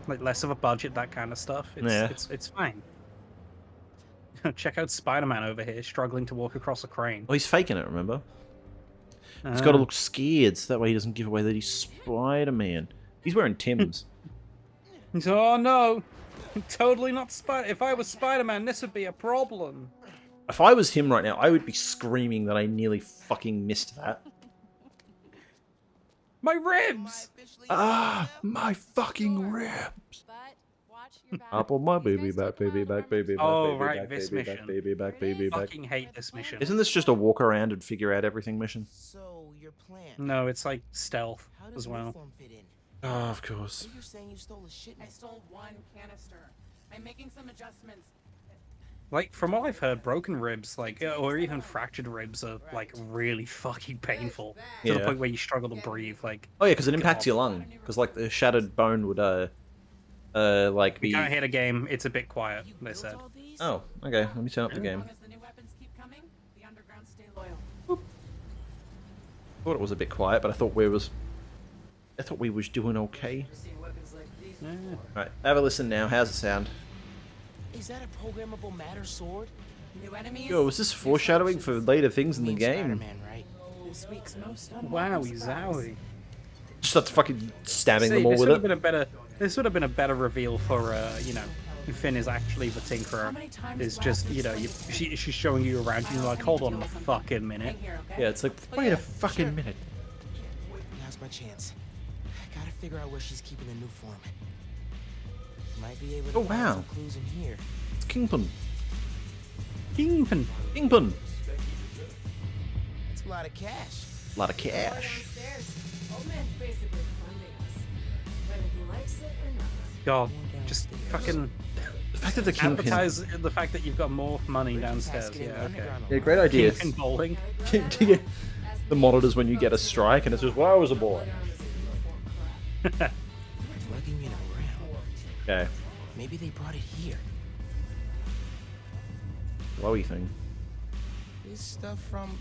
like less of a budget, that kind of stuff. It's Yeah. it's fine. Check out Spider-Man over here struggling to walk across a crane. Oh, he's faking it. Remember? He's got to Ah. look scared, so that way he doesn't give away that he's Spider-Man. He's wearing Tim's. Oh no, totally not Spider. If I was Spider-Man, this would be a problem. If I was him right now, I would be screaming that I nearly fucking missed that. My ribs. Ah, my fucking ribs. But watch your back. Up on my These baby guys back, don't come baby out back, of baby back, Oh, baby right, back, this baby back, mission. baby back, baby back. Fucking hate this mission. Isn't this just a walk around and figure out everything mission? So your plan. No, it's like stealth How does as well. Reform fit in? Oh, of course. So you're saying you stole a shipment? I stole one canister. I'm making some adjustments. Like, from what I've heard, broken ribs, like, or even fractured ribs are, like, really fucking painful. To the Yeah. point where you struggle to breathe, like... Oh yeah, because it impacts God. your lung. Because like the shattered bone would like You be. can't hit a game, it's a bit quiet, they said. Oh, okay. Let me turn up the game. Thought it was a bit quiet, but I thought we was doing okay. Right, have a listen now. How's it sound? Is that a programmable matter sword? New enemies? Yo, was this foreshadowing for later things in the game? Spider-Man, right? This week's most Wowie zowie. Just start fucking stabbing See, them all this with would have it. been a better. This would have been a better reveal for, you know, Finn is actually the Tinkerer. Is just, you know, she's showing you around, and you're like, hold on a fucking minute. Yeah, it's like, wait a fucking minute. Now's my chance. I gotta figure out where she's keeping the new form. Might be able to Oh, find wow. some clues in here. It's Kingpin. Kingpin. Kingpin. It's a lot of cash. A lot of cash. God, just fucking The fact that the Kingpin. advertise the fact that you've got more money downstairs. Yeah, okay. Yeah, great idea. Kingpin bowling. The monitors when you get a strike, and it's just, well, I was a boy. Lugging it around. Okay. Maybe they brought it here. Glowy thing. This stuff from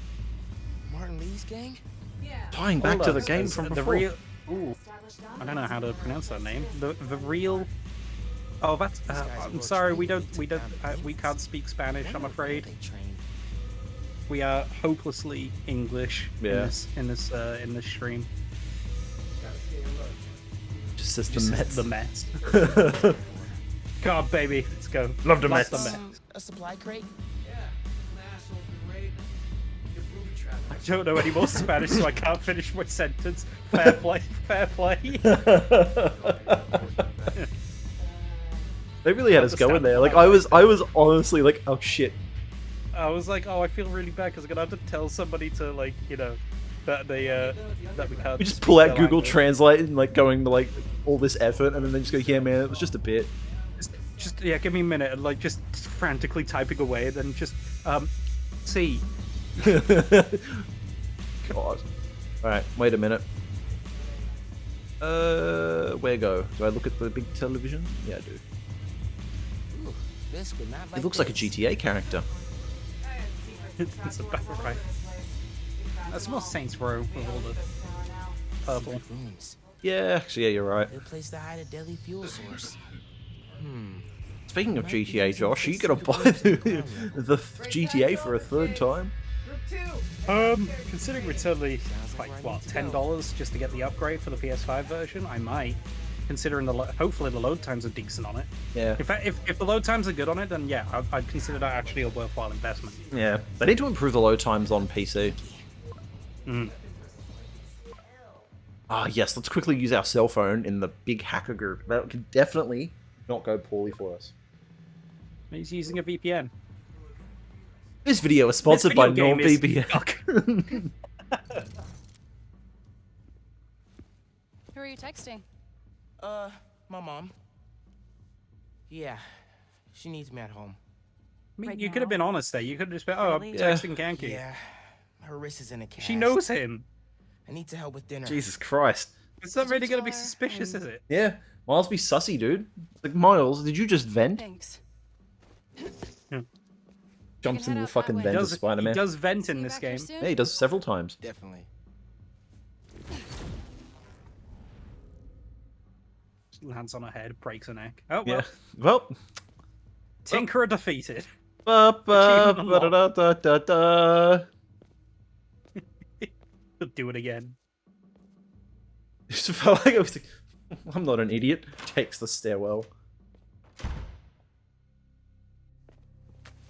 Martin Lee's gang? Tying back Hold to up, the game so from the before. real. Ooh, I don't know how to pronounce that name. The real. Oh, that's. I'm sorry, we can't speak Spanish. I'm afraid. They trained. We are hopelessly English Yeah. in this stream. Just says the Just Mets. the Mets. God, baby, let's go. Love the Lost Mets. the Mets. A supply crate? I don't know any more Spanish, so I can't finish my sentence. Fair play, fair play. They really had us going there. Like I was honestly like, oh shit. I was like, oh, I feel really bad because I'm gonna have to tell somebody to, like, you know, that they that we can't. We just speak pull out their Google language. Translate and like going to like all this effort, and then they just go, yeah, man, it was just a bit. Just yeah, give me a minute, and like just frantically typing away, and then just see. God. Alright, wait a minute. Where go? Do I look at the big television? Yeah, I do. Ooh, this would not like It looks like a this. GTA character. It's about right. That's more Saints Row with all the purple. Rooms. Yeah, actually, yeah, you're right. Good place to hide a deadly fuel source. Speaking of GTA, Josh, are you gonna buy the GTA for a third time? Considering it's only like what, $10 just to get the upgrade for the PS5 version, I might. Considering hopefully the load times are decent on it. Yeah. In fact, if the load times are good on it, then yeah, I'd consider that actually a worthwhile investment. Yeah. They need to improve the load times on PC. Ah, yes, let's quickly use our cell phone in the big hacker group. That could definitely not go poorly for us. He's using a VPN. This video is sponsored by video game is NordVPN. Who are you texting? My mom. Yeah, she needs me at home. I mean, Right you now? could have been honest there. You could have just been, oh, I'm Really? texting Kanki. Yeah, her wrist is in a cast. She knows him. I need to help with dinner. Jesus Christ. It's not really going to be tell her suspicious, I'm- is it? Yeah, Miles be sussy, dude. Like, Miles, did you just vent? Thanks. Jumps head into the out that fucking way. vent as He Spider-Man. does vent See in you this back here game. soon? Yeah, he does several times. Definitely. Lands on her head, breaks her neck. Oh, well. Yeah. Well. Tinkerer defeated. Ba, ba, Achievement ba, da, da, da, da. Do it again. Just felt like I was like, I'm not an idiot. Takes the stairwell.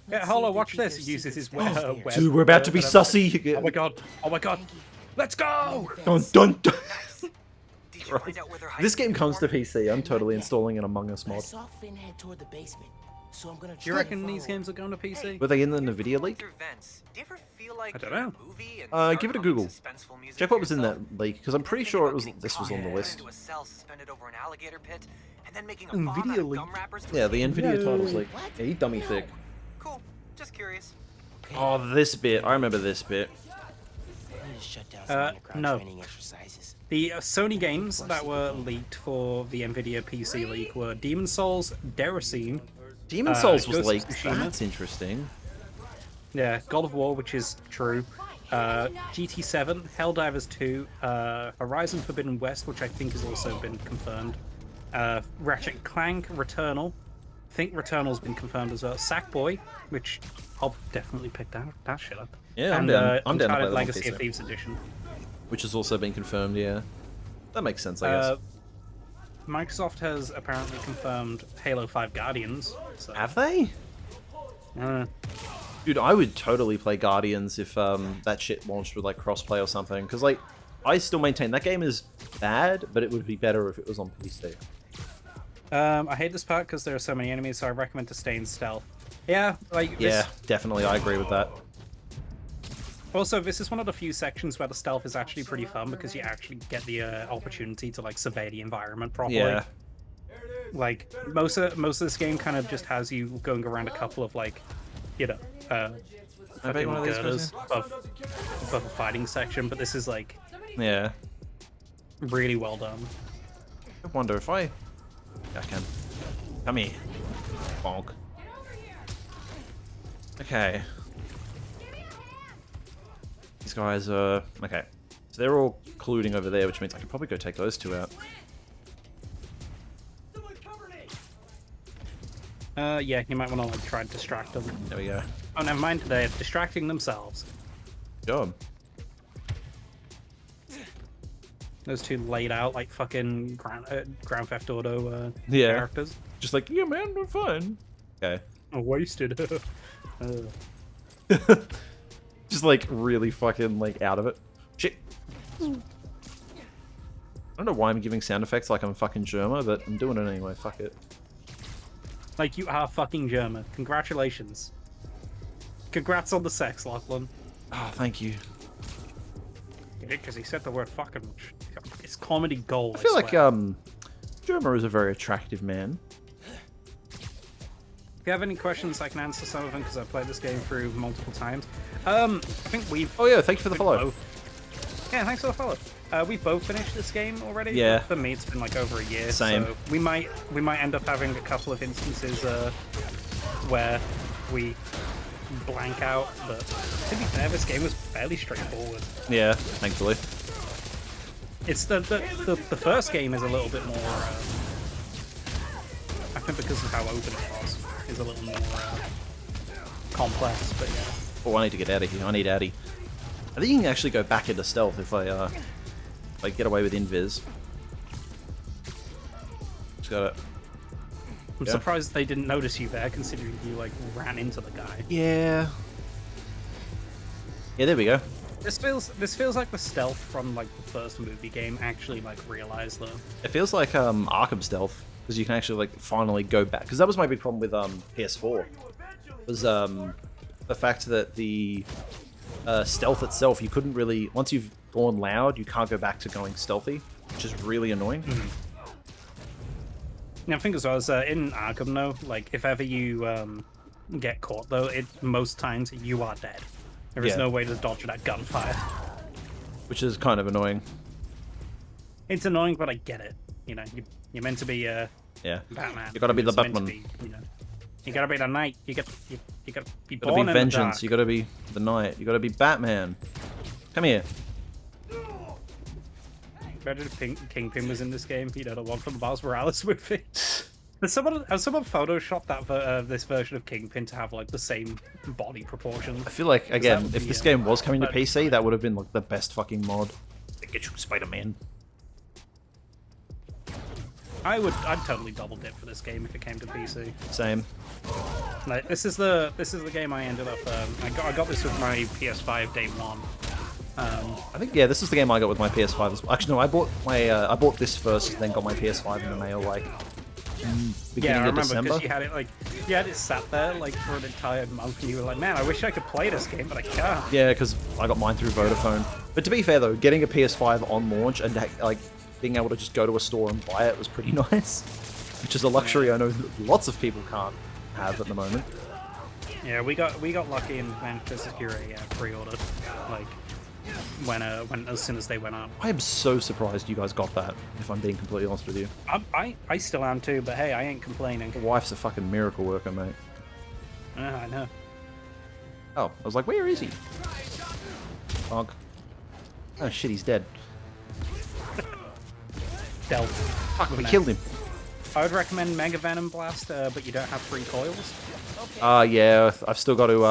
Yeah, Let's see Holo, if they watch keep this. their He uses his secrets web. downstairs. Dude, we're about to be whatever. sussy. Oh my god. Oh my god. Let's go! Dun, dun, dun. Did you find out where they're hiding This game comes to the PC. I'm totally installing an Among Us I mod. saw Finn head toward the basement, so I'm gonna. Do you try reckon to these follow games are going to PC? Were they in the Nvidia leak? Through vents. Do you ever feel like I don't you're in know. a movie and Give it a start Google. humming suspenseful music Check to what was in yourself? that leak, because I'm pretty Think sure about it was. getting This was caught on the put list. into a cell suspended over an alligator pit, and then making a Nvidia bomb out of leak. gum wrappers to Yeah, the escape? Nvidia titles No. leak. What? Yeah, you dummy No. thick. Cool. Just curious. Oh, this bit. I remember this bit. I need to shut down some underground no. training exercises. The Sony games that were leaked for the Nvidia PC leak were Demon's Souls, Deracine. Demon Souls was Ghost of leaked. Tsushima. That's interesting. Yeah, God of War, which is true. GT7, Helldivers 2, Horizon Forbidden West, which I think has also been confirmed. Ratchet and Clank, Returnal. I think Returnal's been confirmed as well. Sackboy, which I'll definitely pick that shit up. Yeah, I'm and, down. I'm down to play Uncharted that on Legacy PC. of Thieves Edition. Which has also been confirmed, yeah. That makes sense, I guess. Microsoft has apparently confirmed Halo 5 Guardians. So, Have they? Dude, I would totally play Guardians if that shit launched with like crossplay or something. Because like, I still maintain that game is bad, but it would be better if it was on PC. I hate this part because there are so many enemies, so I recommend to stay in stealth. Yeah, like Yeah, definitely, I agree with that. Also, this is one of the few sections where the stealth is actually pretty fun because you actually get the opportunity to like survey the environment properly. Yeah. Like most of this game kind of just has you going around a couple of like, you know, fucking one of these girders guys above a fighting section, but this is like Yeah. really well done. I wonder if I can. Come here. Bonk. Okay. These guys are... Okay. So they're all colluding over there, which means I can probably go take those two out. Yeah, you might want to like try and distract them. There we go. Oh, never mind. They're distracting themselves. Job. Those two laid out like fucking Grand Theft Auto Yeah. characters. Just like, yeah, man, we're fine. Okay. Wasted. Just like really fucking like out of it. Shit. I don't know why I'm giving sound effects like I'm a fucking Germa, but I'm doing it anyway. Fuck it. Like you are fucking German. Congratulations. Congrats on the sex, Lachlan. Oh, thank you. Because he said the word fucking, which is comedy gold. I feel like swear. Germa is a very attractive man. If you have any questions, I can answer some of them because I've played this game through multiple times. I think we've. Oh yeah, thank you for the follow. Yeah, thanks for the follow. We both finished this game already. Yeah. For me, it's been like over a year. Same. So we might end up having a couple of instances where we blank out. But to be fair, this game was fairly straightforward. Yeah, thankfully. It's the first game is a little bit more. I think because of how open it was, is a little more complex. But yeah. Oh, I need to get out of here. I need Addy. I think you can actually go back into stealth if I get away with invis. Just gotta. I'm surprised they didn't notice you there, considering you like ran into the guy. Yeah. Yeah, there we go. This feels like the stealth from like the first movie game actually like realized though. It feels like Arkham stealth because you can actually like finally go back. Because that was my big problem with PS4 was the fact that the stealth itself you couldn't really once you've gone loud you can't go back to going stealthy, which is really annoying. Yeah, I think as well as in Arkham though, like if ever you get caught though, most times you are dead. There is no way to dodge that gunfire. Which is kind of annoying. It's annoying, but I get it. You know, you're meant to be Yeah. Batman. You gotta be the It's meant to Batman. be, you know, you gotta be the knight. You gotta be You born gotta in be the vengeance. dark. You gotta be the knight. You gotta be Batman. Come here. Imagine if Kingpin was in this game. You know, the one from Miles Morales movie. Has someone photoshopped that this version of Kingpin to have like the same body proportions? I feel like again, would if be, this game was coming to but- PC, that would have been like the best fucking mod. Get you Spider-Man. I'd totally double dip for this game if it came to PC. Same. Like this is the game I ended up. I got this with my PS5 day one. I think yeah, this is the game I got with my PS5 as well. Actually, no, I bought this first, then got my PS5 in the mail like beginning I of remember December. because you had it sat there like for an entire month, and you were like, man, I wish I could play this game, but I can't. Yeah, because I got mine through Vodafone. But to be fair though, getting a PS5 on launch and like being able to just go to a store and buy it was pretty nice, which is a luxury I know lots of people can't have at the moment. Yeah, we got lucky and managed to secure a pre-order, like when as soon as they went up. I am so surprised you guys got that. If I'm being completely honest with you, I still am too, but hey, I ain't complaining. my wife's a fucking miracle worker, mate. I know. Oh, I was like, where is he? Bonk. Oh shit, he's dead. Dealt. Fuck, we Finesse. killed him. I would recommend Mega Venom Blast, but you don't have 3 coils. Yeah, I've still got to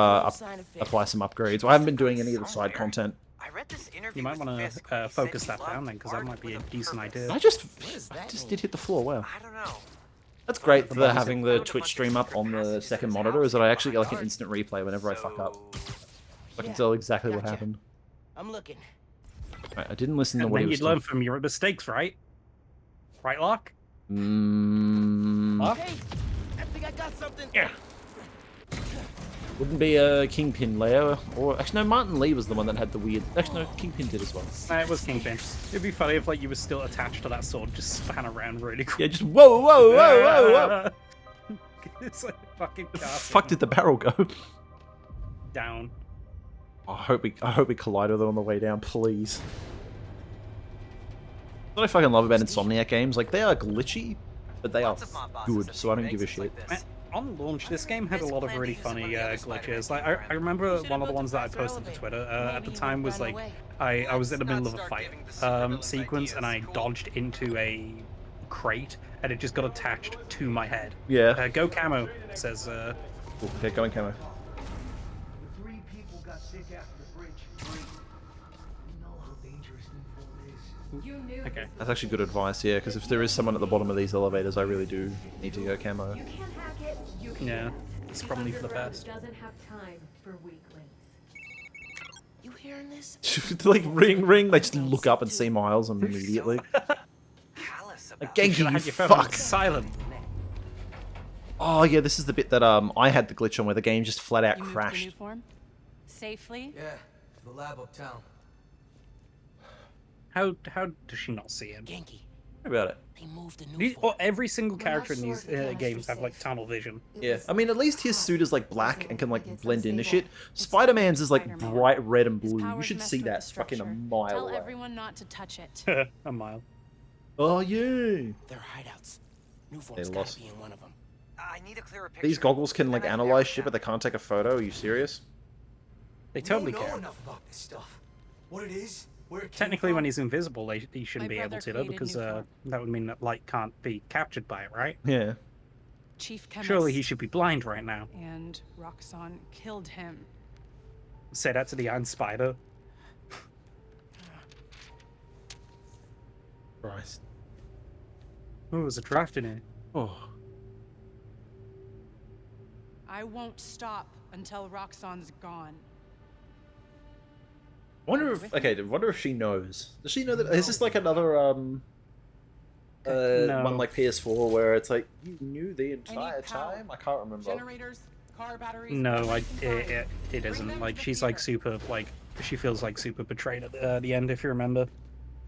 apply some upgrades. I haven't been doing any of the side content. I read this interview You might with want Fisk to where he focus said that he down loved then, because that art might be a with decent purpose. idea. I just did hit the floor. Wow. I don't know. That's great for having the Twitch stream up on the second monitor, is that I actually get like an instant replay whenever I fuck up. I can tell exactly what happened. I'm looking. Right, I didn't listen to And what then he was you'd learn talking. from your mistakes, right? Right, Locke? Mm, Hey, I think I got something. yeah. Wouldn't be a Kingpin layer, or actually no, Martin Lee was the one that had the weird. Actually no, Kingpin did as well. It was Kingpin. It'd be funny if like you were still attached to that sword, just span around really quick. Yeah, just whoa, whoa, whoa, whoa, whoa. It's like fucking The casting fuck did the barrel go? down. I hope we collide with it on the way down, please. What I fucking love about Insomniac games, like they are glitchy, but they are good, so I don't give a shit. On launch, this game had a lot of really funny glitches. Like I remember one of the ones that I posted to Twitter at the time was like I was in the middle of a fight sequence and I dodged into a crate and it just got attached to my head. Yeah. Go camo says. Cool. Okay, going camo. 3 people got sick after the bridge. 3. You know how dangerous Newport is. Okay. That's actually good advice, yeah, because if there is someone at the bottom of these elevators, I really do need to go camo. Yeah, it's probably for the best. Doesn't have time for weaklings. You hearing this? Like ring, ring, they just look up and see Miles immediately. Like, You should have Genki, had you your phone on fuck! silent. Oh yeah, this is the bit that I had the glitch on where the game just flat out You moved to crashed. new form? Safely? Yeah, the lab uptown. How does she not see him? Genki, How about it? they moved the new Every single character in these games have like tunnel vision. Yeah, I mean, at least his suit is like black and can like blend into shit. Spider-Man's is like bright red and blue. You should see that fucking a mile Tell away. everyone not to touch it. A mile. Oh yeah. They're hideouts. New They form's gotta lost. be in one of them. I need a clearer picture. These goggles can like Then I analyze narrow shit, down. but they can't take a photo. Are you serious? They totally We don't care. know enough about this stuff. What it is, where it came Technically, when from. he's invisible, he shouldn't My be able brother to, though, created because new form. that would mean that light can't be captured by it, right? Yeah. Chief Chemist. Surely he should be blind right now. And Roxxon killed him. Say that to the Iron Spider. Christ. Oh, there's a draft in here. Oh. I won't stop until Roxxon's gone. I wonder if I wonder if she knows. Does she know that? Is this like another No. one like PS4 where it's like you knew the entire power. time? I can't remember. Generators, car batteries. No, everything it Bring isn't. them Like, to the she's like theater. super, like, she feels like super betrayed at the end, if you remember.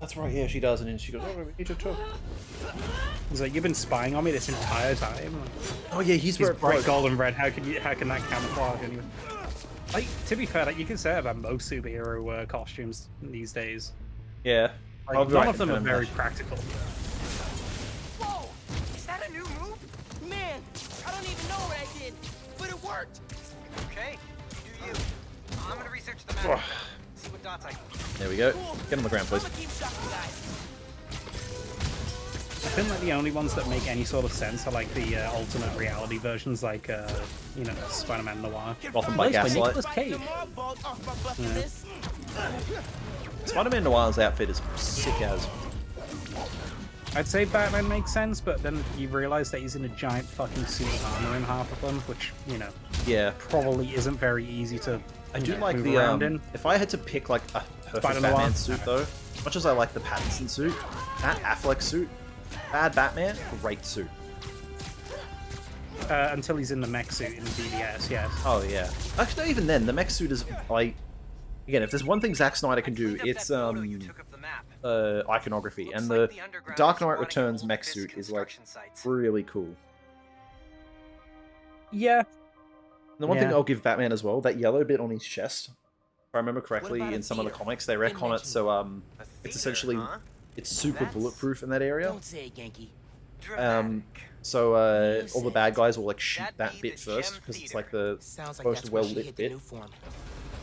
That's right. Yeah, she does, and then she goes, "Oh, we need to talk." He's like, you've been spying on me this entire time. Like, Oh yeah, he's where he's it bright broke. gold and red. How can that camouflage anyway? Like, to be fair, like, you can say that about most superhero costumes these days. Yeah. Like, I'll be none right of them in are front very that. practical. Whoa! Is that a new move? Man, I don't even know what I did, but it worked. Okay, you do you. I'm gonna research the map. See what dots I can. There we go. Get on the ground, I'm please. gonna keep shocking guys. I think like the only ones that make any sort of sense are like the alternate reality versions, like you know, Spider-Man Noir. Gotham by Voiced by Gaslight. Nicolas Cage. Off my bucket list. Spider-Man Noir's outfit is sick as. I'd say Batman makes sense, but then you realise that he's in a giant fucking suit of armor in half of them, which, you know, Yeah. probably isn't very easy to I you do know, like move the around in. if I had to pick like a perfect Spider-Noir. Batman suit though, as much as I like the Pattinson suit, that Affleck suit, bad Batman, great suit. Until he's in the mech suit in BVS, yes. Oh yeah. Actually, even then, the mech suit is like, again, if there's one thing Zack Snyder can do, it's iconography, and the Dark Knight Returns mech suit is like really cool. Yeah. The one thing Yeah. I'll give Batman as well, that yellow bit on his chest, if I remember correctly, about a in some of the theater? comics, they Didn't retcon it mention so A it's theater, essentially huh? it's super That's bulletproof in that area. Don't say it, Genki. Dramatic. So all the bad guys will like shoot That'd that be bit the first Gem because it's Theater. like the Sounds like most that's where well she lit hit the bit. new form.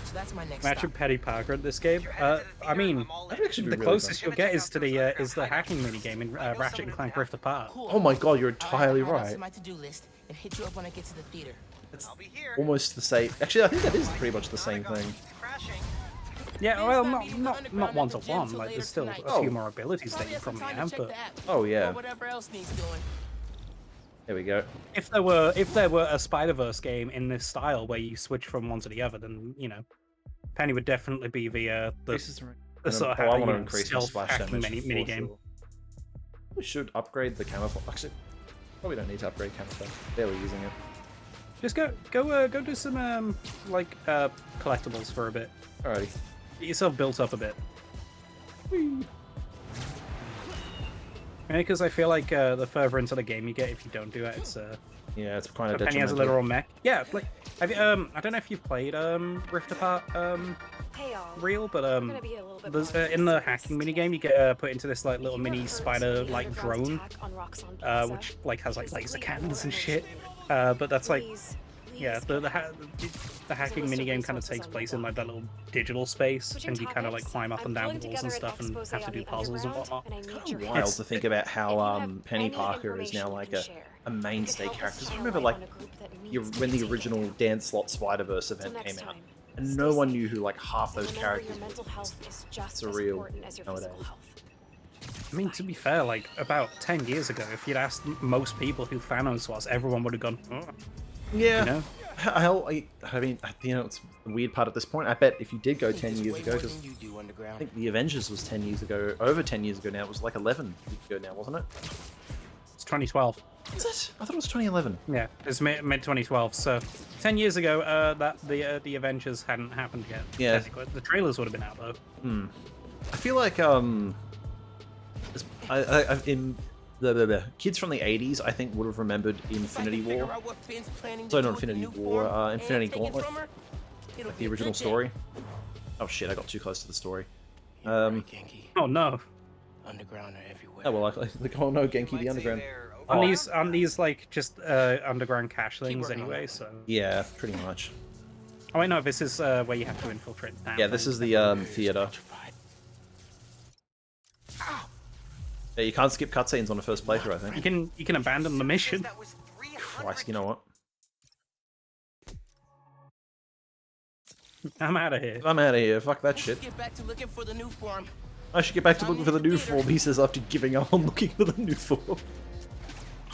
So that's my next Matching stop. Petty Parker in this game. I mean, That'd actually be the really closest fun. you'll get is to the hacking minigame in Ratchet and Clank Rift Apart. Cool. Oh my god, you're All entirely I'll add us right. to my to-do list and hit you up when I get to the theater. I'll be here. Almost the same. Actually, I think that is pretty much the same thing. Keeps crashing. Yeah, well, not one to one. Like, there's still a Oh. few more abilities that Probably you have some probably time to have, check but the app. Oh yeah, Or whatever else needs doing. there we go. if there were a Spider-Verse game in this style where you switch from one to the other, then Penny would definitely be the sort of I want to you know, increase my stealth splash hacking damage mini for game. sure. We should upgrade the camouflage. Actually, probably don't need to upgrade camouflage. Barely using it. Just go do some collectibles for a bit. Alrighty. Get yourself built up a bit. Because I feel like the further into the game you get, if you don't do it, it's Yeah, it's kind of Penny has a detrimental. literal mech. Yeah, like have you, I don't know if you've played Rift Apart Hey, all. Real, but Gonna be a little bit there's more in the serious. hacking minigame you get put into this like little You ever mini heard spider of the like underground drone, attack on Roxxon Plaza? which like has like It's laser way cannons and more shit. emotional. But that's like Please, yeah, please the get hacking list of minigame kind of resources takes on place your in like block. that little digital space, Switching and you kind of like topics, climb up I'm and down pulling walls and together an stuff, and expose have to on do the puzzles and underground, whatnot. and I need Kind your of wild help. to think about how If you have Penny any Parker is now information like you a can share, a it mainstay could help character. us I shine remember a like light on a group that needs when the attention. original Dan Slott Spider-Verse Till event next came out, time, and stay no one safe. knew who like half those Remember, characters your were. mental health is just as surreal important as your physical nowadays. health. I mean, to be fair, like about 10 years ago, if you'd asked most people who Thanos was, everyone would have gone, oh, Yeah. you know. Hell, I mean, it's the weird part at this point. I bet if you did go 10 There's years way ago, more because than you do, I Underground. think the Avengers was 10 years ago, over 10 years ago now. It was like 11 years ago now, wasn't it? It's 2012. Was it? I thought it was 2011. Yeah, it's mid 2012. So 10 years ago, that the Avengers hadn't happened yet. Yeah. technically. The trailers would have been out though. I feel like in the kids from the 80s, I think would have remembered Infinity War. Sorry, not Infinity War. Infinity Gauntlet, like the original story. Oh shit! I got too close to the story. Oh no. Underground are everywhere. Oh well, like oh no, Genki the Underground. Aren't these like just underground cache things working on anyway? it. So. Yeah, pretty much. Oh wait, no, this is where you have to infiltrate. The Yeah, this is the theater. Yeah, you can't skip cutscenes on the first playthrough, I think. You can abandon the mission. That was 300 Christ, you know what? I'm out of here. I'm out of here. Fuck that shit. Get back to looking for the new form. I should get back to looking for the new form, he says after giving up on looking for the new form.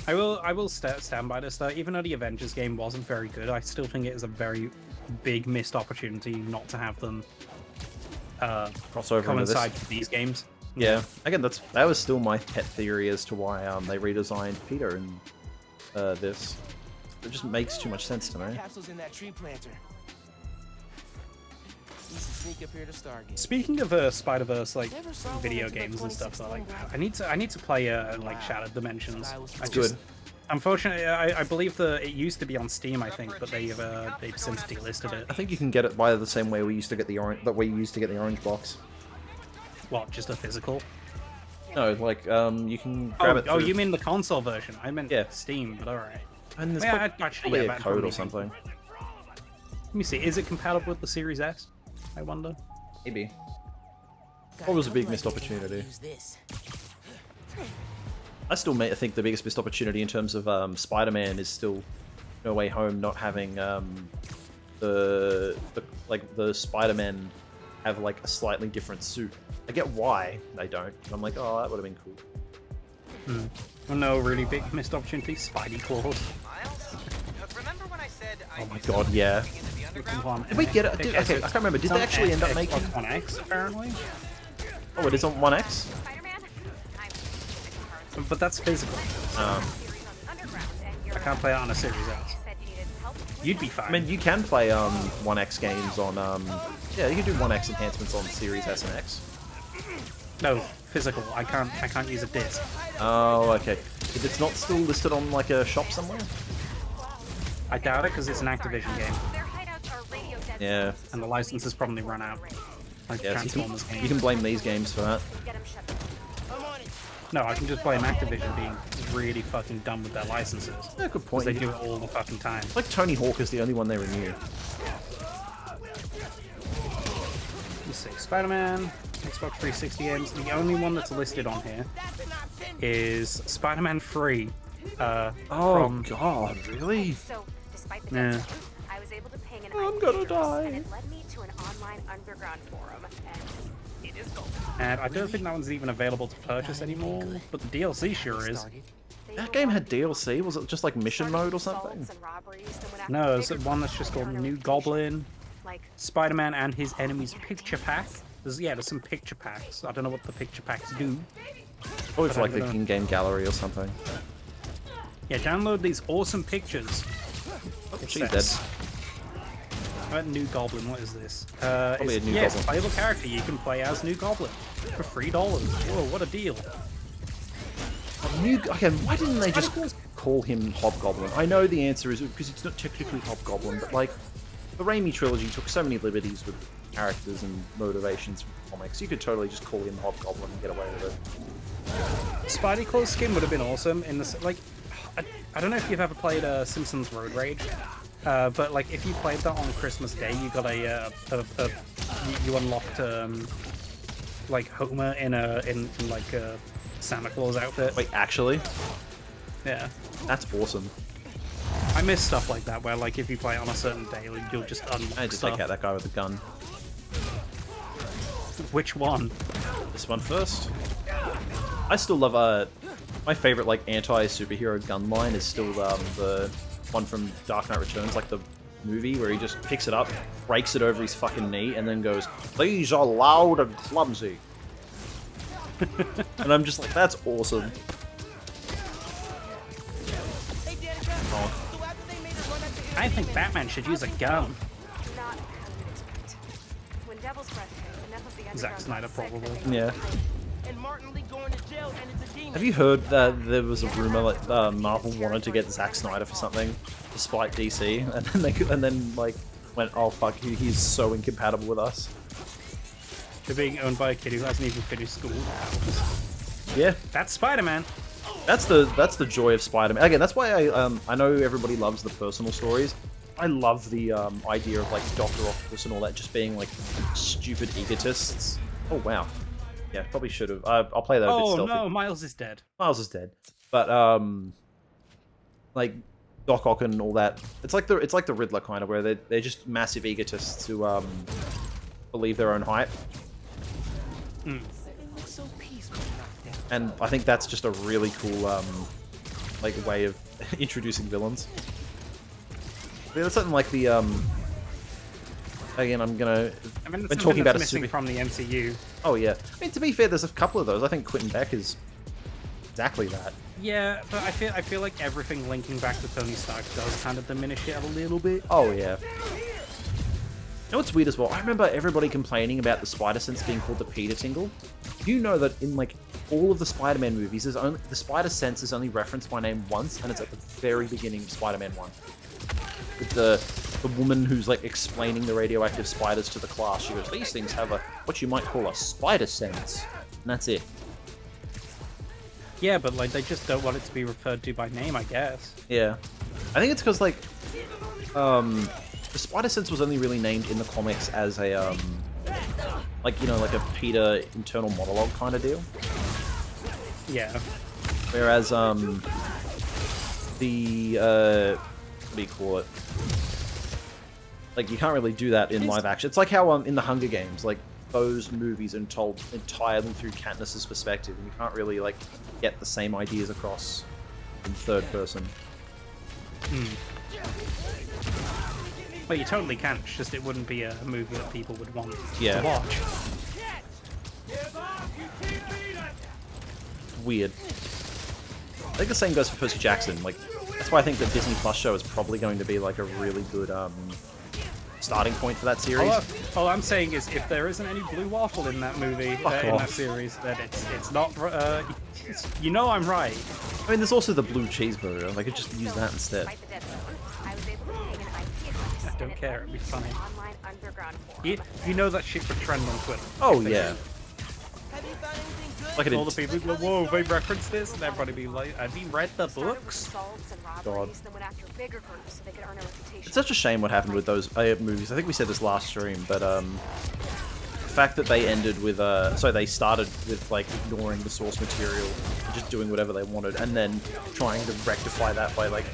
I will stand by this though. Even though the Avengers game wasn't very good, I still think it is a very big missed opportunity not to have them Crossover into this. coincide with these games. Yeah, again, that was still my pet theory as to why they redesigned Peter in this. It just makes too much sense to me. Capsules in that tree planter. Need to sneak up here to Stargate. Speaking of Spider-Verse like Never saw one video until the games and stuff, though, like 2016 I need to play like Shattered Dimensions. I Good. just, unfortunately, I believe it used to be on Steam, I think, but they've since delisted it. I think you can get it by the same way we used to get the orange. That way you used to get the orange box. What, just a physical? No, like you can grab it. Oh, through- you mean the console version? I meant Yeah. Steam, but alright. And there's Yeah, probably actually, a that code probably or something. Let me see. Is it compatible with the Series S? I wonder. Maybe. What was a big missed opportunity? Use this. I still think the biggest missed opportunity in terms of Spider-Man is still No Way Home not having the Spider-Man have like a slightly different suit. I get why they don't. But I'm like, oh, that would have been cool. Well, no, really big missed opportunity. Spidey claws. Miles? Remember when I said I Oh my knew god, something yeah. was into the Come underground? on. Did we get it? Okay, Okay, so I can't remember. Did it's they on actually end up Xbox making? One X apparently? Oh, it is on One X. Spider-Man, I'm But that's physical. series on the underground, and I can't play it on a Series S. said you needed help. You'd be fine. I mean, you can play One X games on yeah, you can do One X enhancements on Series S and X. No, physical. I can't use a disc. Oh, okay. If it's not still listed on like a shop somewhere. I doubt it because it's an Activision game, Their hideouts are radio dead Yeah. zones. and the license has probably run out. Like Yeah, so Transformers you game. can blame these games for that. Get 'em shut down. No, I can just blame Activision being really fucking dumb with their licenses. Yeah, good Because point. they do it all the fucking time. It's like Tony Hawk is the only one they renew. Let's see, Spider-Man, Xbox 360 games. The only one that's listed on here is Spider-Man 3. Oh from god, really? So, despite the Yeah. dead zone, I was able to ping an I'm IP gonna address, die. and it led me to an online underground forum, and it is gold. And I don't think that one's even available to purchase anymore, but the DLC sure is. That game had DLC? Was it just like mission mode or something? No, it's one that's just called New Goblin, Like, Spider-Man and his enemies picture pack. There's some picture packs. I don't know what the picture packs do. Or it's But like I'm the gonna- in-game gallery or something. Yeah, download these awesome pictures. It she's says. New Goblin, what is this? Probably a New It's Goblin. a playable character you can play as New Goblin for $3. Whoa, what a deal. Okay, why didn't they just call him Hobgoblin? I know the answer is because it's not technically Hobgoblin, but like, the Raimi trilogy took so many liberties with characters and motivations from comics. You could totally just call him Hobgoblin and get away with it. Spidey Claw's skin would have been awesome in this. Like, I don't know if you've ever played Simpsons Road Rage, but like if you played that on Christmas Day, you got you unlocked like Homer in like a Santa Claus outfit. Wait, actually? Yeah, that's awesome. I miss stuff like that where like if you play it on a certain day, like, you'll just unlock I need to stuff. take out that guy with the gun. Which one? This one first. I still love my favorite like anti-superhero gun line is still the one from Dark Knight Returns, like the movie where he just picks it up, breaks it over his fucking knee, and then goes, "These are loud and clumsy." And I'm just like, that's awesome. I think Batman should use a gun. not how you'd expect. When Devil's Breath hit, enough of the underground Zack Snyder, got sick that probably. they Yeah. And Martin Lee going to jail, and it's a demon. Have you heard that there was a rumor that Marvel wanted to get Zack Snyder for something, despite DC, and then like went, "Oh fuck, he's so incompatible with us." They're being owned by a kid who hasn't even finished school. Yeah, That's Spider-Man. that's the joy of Spider-Man. Again, that's why I know everybody loves the personal stories. I love the idea of like Dr. Octopus and all that just being like stupid egotists. Oh wow, yeah, probably should have. I'll play that. Oh a bit stealthy. no, Miles is dead. Miles is dead, but like Doc Ock and all that. It's like the Riddler kind of where they're just massive egotists who believe their own hype. Mm. And I think that's just a really cool like way of introducing villains. Yeah, that's something like the again, I'm gonna I mean, when talking about a missing super. from the MCU. Oh yeah, I mean to be fair, there's a couple of those. I think Quentin Beck is exactly that. Yeah, but I feel like everything linking back to Tony Stark does kind of diminish it a little bit. Oh yeah. You know what's weird as well? I remember everybody complaining about the spider sense being called the Peter Tingle. You know that in like all of the Spider-Man movies, the spider sense is only referenced by name once, and it's at the very beginning of Spider-Man 1. With the woman who's like explaining the radioactive spiders to the class. She goes, "These things have what you might call a spider sense," and that's it. Yeah, but like they just don't want it to be referred to by name, I guess. Yeah, I think it's because like the spider sense was only really named in the comics as a like, you know, like a Peter internal monologue kind of deal. Yeah. Whereas the what do you call it? Like you can't really do that in live action. It's like how in the Hunger Games, like those movies are told entirely through Katniss's perspective, and you can't really like get the same ideas across in third person. Well, you totally can. It's just it wouldn't be a movie that people would want Yeah. to watch. Weird. I think the same goes for Percy Jackson. Like that's why I think the Disney Plus show is probably going to be like a really good starting point for that series. All I'm saying is, if there isn't any blue waffle in that movie, in that series, then it's not. I'm right. I mean, there's also the blue cheeseburger. I could just use that instead. Despite the dead zone, I was able just don't care. It'd be funny. Online underground forum. You know that shit would trend on Twitter. Oh yeah. Have you found anything good? Like All the people go, whoa, they referenced this, and everybody be like, have you read the Started with books? assaults and God. robberies, then went after bigger groups so they could earn a reputation. It's such a shame what happened with those movies. I think we said this last stream, but the fact that they ended with so they started with like ignoring the source material, just doing whatever they wanted, and then trying to rectify that by like,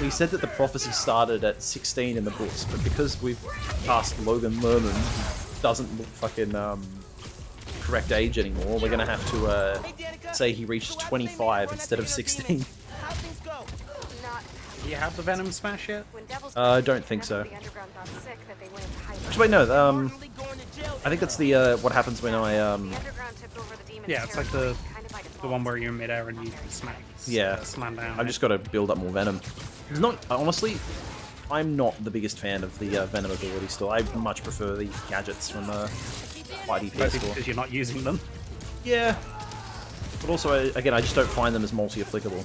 we said that the prophecy started at 16 in the books, but because we've cast Logan Lerman, who doesn't look fucking correct age anymore, we're gonna have to say he reached 25 instead of 16. How things go? Not Do you have the Venom Smash yet? when Devil's I don't think so. The underground got sick that they went into hiding. Actually, wait, no. Normally going to jail. I think that's the what happens when I The underground took over the demon's Yeah, it's like territory, kind of by the default. one where you're in midair and you smack. Yeah. Slam down. I've just got to build up more Venom. It's not honestly, I'm not the biggest fan of the Venom ability still. I much prefer the gadgets from Mighty Mostly PS4. because you're not using them. Yeah, but also again, I just don't find them as multi-applicable.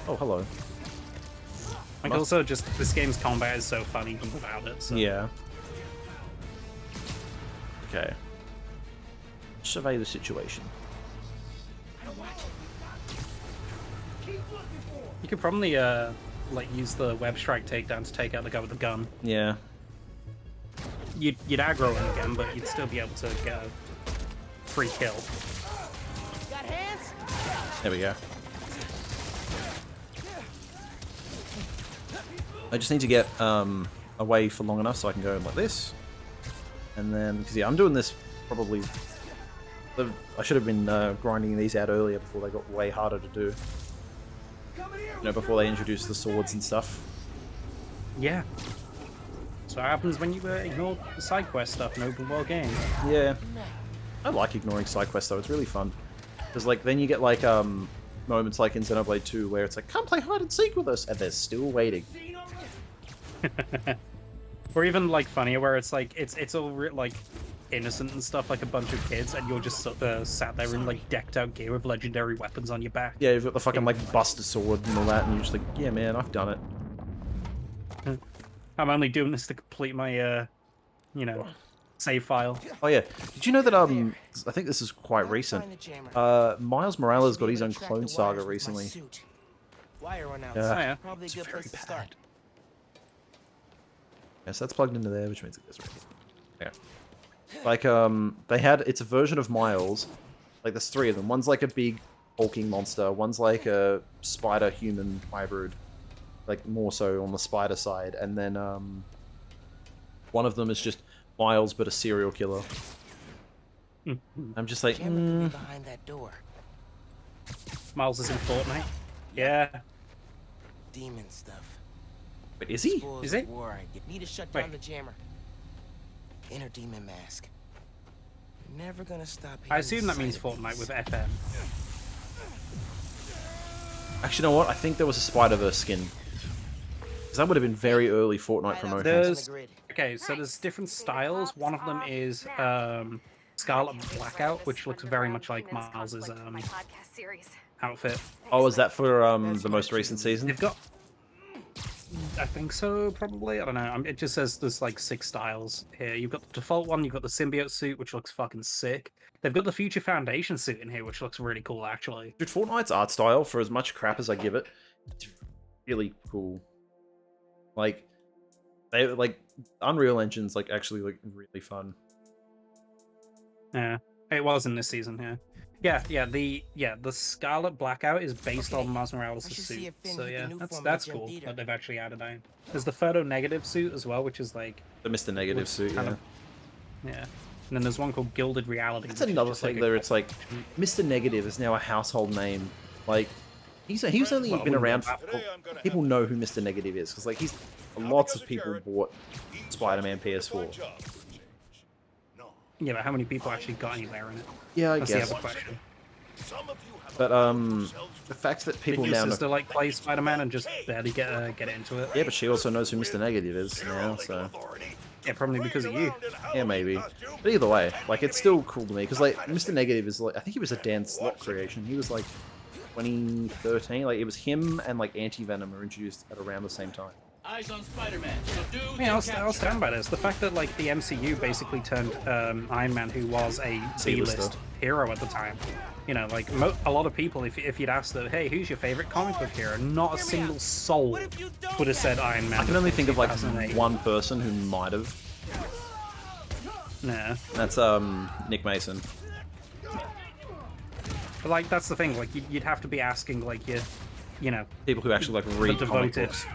Oh, hello. Like also just this game's combat is so fun even without it. So. Yeah. Okay. Survey the situation. You could probably like use the web strike takedown to take out the guy with the gun. Yeah. You'd aggro him again, but you'd still be able to get a free kill. Got hands? There we go. I just need to get away for long enough so I can go like this. And then, because yeah, I'm doing this probably... I should have been grinding these out earlier before they got way harder to do. You know, before they introduced the swords and stuff. Yeah. So what happens when you ignore the side quest stuff in open world games. Yeah. I like ignoring side quests though, it's really fun. Because like, then you get like moments like in Xenoblade 2 where it's like, come play hide and seek with us, and they're still waiting. Or even like funnier where it's like, it's all like innocent and stuff, like a bunch of kids, and you're just sat there in like decked out gear with legendary weapons on your back. Yeah, you've got the fucking like Buster Sword and all that, and you're just like, yeah man, I've done it. I'm only doing this to complete my, you know, save file. Oh yeah, did you know that I think this is quite recent. Miles Morales got his own Clone Saga recently. Wire run out. Yeah. Probably a It's good very place to start. bad. Yes, that's plugged into there, which means it goes right here. Yeah. Like they had it's a version of Miles. Like there's three of them. One's like a big hulking monster. One's like a spider human hybrid. Like more so on the spider side, and then one of them is just Miles but a serial killer. I'm just like, Behind that door. Miles is in Fortnite. Yeah. Demon stuff. But is he? Spoils Is of he? War. I need to shut down Wait. the jammer. Inner demon mask. Never gonna stop. I hearing assume the that means sight of Fortnite these. with FM. Actually, you know what? I think there was a Spider-Verse skin. Because that would have been very early Fortnite promotion. There's okay, so there's different styles. One of them is Scarlet Blackout, which looks very much like Miles's outfit. Oh, is that for the most recent season? They've got, I think so, probably. I don't know. It just says there's like 6 styles here. You've got the default one. You've got the symbiote suit, which looks fucking sick. They've got the Future Foundation suit in here, which looks really cool, actually. Dude, Fortnite's art style, for as much crap as I give it, it's really cool. Like, they like Unreal Engine's like actually like really fun. Yeah, it was in this season. Yeah. The Scarlet Blackout is based on Miles Morales' suit. So yeah, that's cool that they've actually added that in. There's the Photo Negative suit as well, which is like The Mr. Negative suit, kind yeah. of- yeah. And then there's one called Gilded Reality. That's which is another just thing like there. It's like Mr. Negative is now a household name. Like he's only Well, been we around. know People know who Mr. Negative is because like he's lots of people bought Spider-Man PS4. Yeah, but how many people actually got anywhere in it? Yeah, I That's guess. the other question. But the fact that people Big now know. sister like play Spider-Man and just barely get into it. Yeah, but she also knows who Mr. Negative is now, so. Yeah, probably because of you. Yeah, maybe. But either way, like, it's still cool to me, because, like, Mr. Negative is, like, I think he was a Dan Slott creation. He was, like, 2013. Like, it was him and, like, Anti-Venom were introduced at around the same time. Eyes on Spider-Man. So do Yeah, I'll stand by this. The fact that like the MCU basically turned Iron Man, who was a B-list hero at the time. You know, like a lot of people, if you'd asked them, hey, who's your favorite comic book hero? Not a single soul would have said Iron Man. I can only think of like one person who might have. Nah. That's Nick Mason. But like that's the thing, like you'd have to be asking like you know, people who actually like read comic books.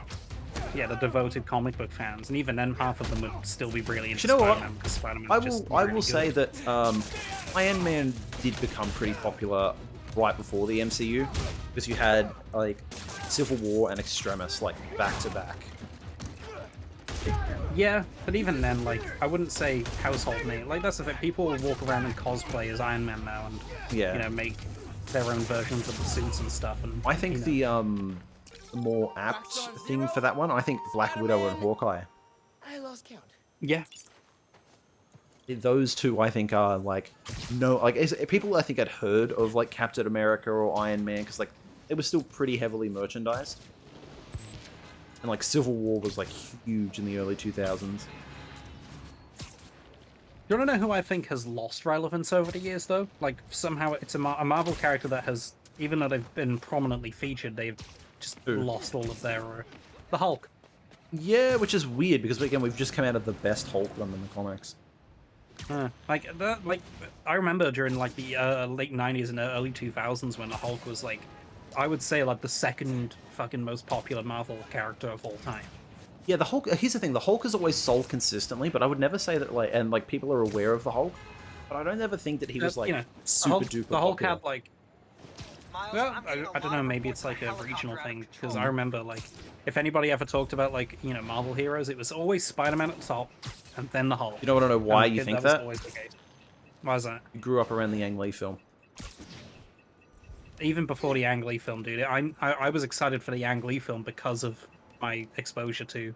Yeah, the devoted comic book fans, and even then, half of them would still be really into Spider-Man. Because Spider-Man. I will say that Iron Man did become pretty popular right before the MCU, because you had like Civil War and Extremis like back to back. Yeah, but even then, like I wouldn't say household name. Like that's the thing. People will walk around and cosplay as Iron Man now, and you know, make their own versions of the suits and stuff. And I think the more apt thing for that one, I think Black Widow and Hawkeye. I lost count. Yeah. Those two, I think, are like people I think had heard of like Captain America or Iron Man because like it was still pretty heavily merchandised, and like Civil War was like huge in the early 2000s. You want to know who I think has lost relevance over the years, though? Like, somehow it's a Marvel character that has, even though they've been prominently featured, they've just lost all of their... the Hulk. Yeah, which is weird, because, again, we've just come out of the best Hulk run in the comics. Like, I remember during, like, the late 90s and early 2000s when the Hulk was, like, I would say, like, the second fucking most popular Marvel character of all time. Yeah, the Hulk. Here's the thing: the Hulk is always sold consistently, but I would never say that. Like, and like people are aware of the Hulk, but I don't ever think that he was like super duper. The Hulk popular. had like, well, I don't know. Maybe it's like a regional thing because I remember like, if anybody ever talked about like Marvel heroes, it was always Spider-Man at the top, and then the Hulk. You know, I don't know why you think that. Was always the case. Why is that? You grew up around the Ang Lee film. Even before the Ang Lee film, dude, I was excited for the Ang Lee film because of my exposure to,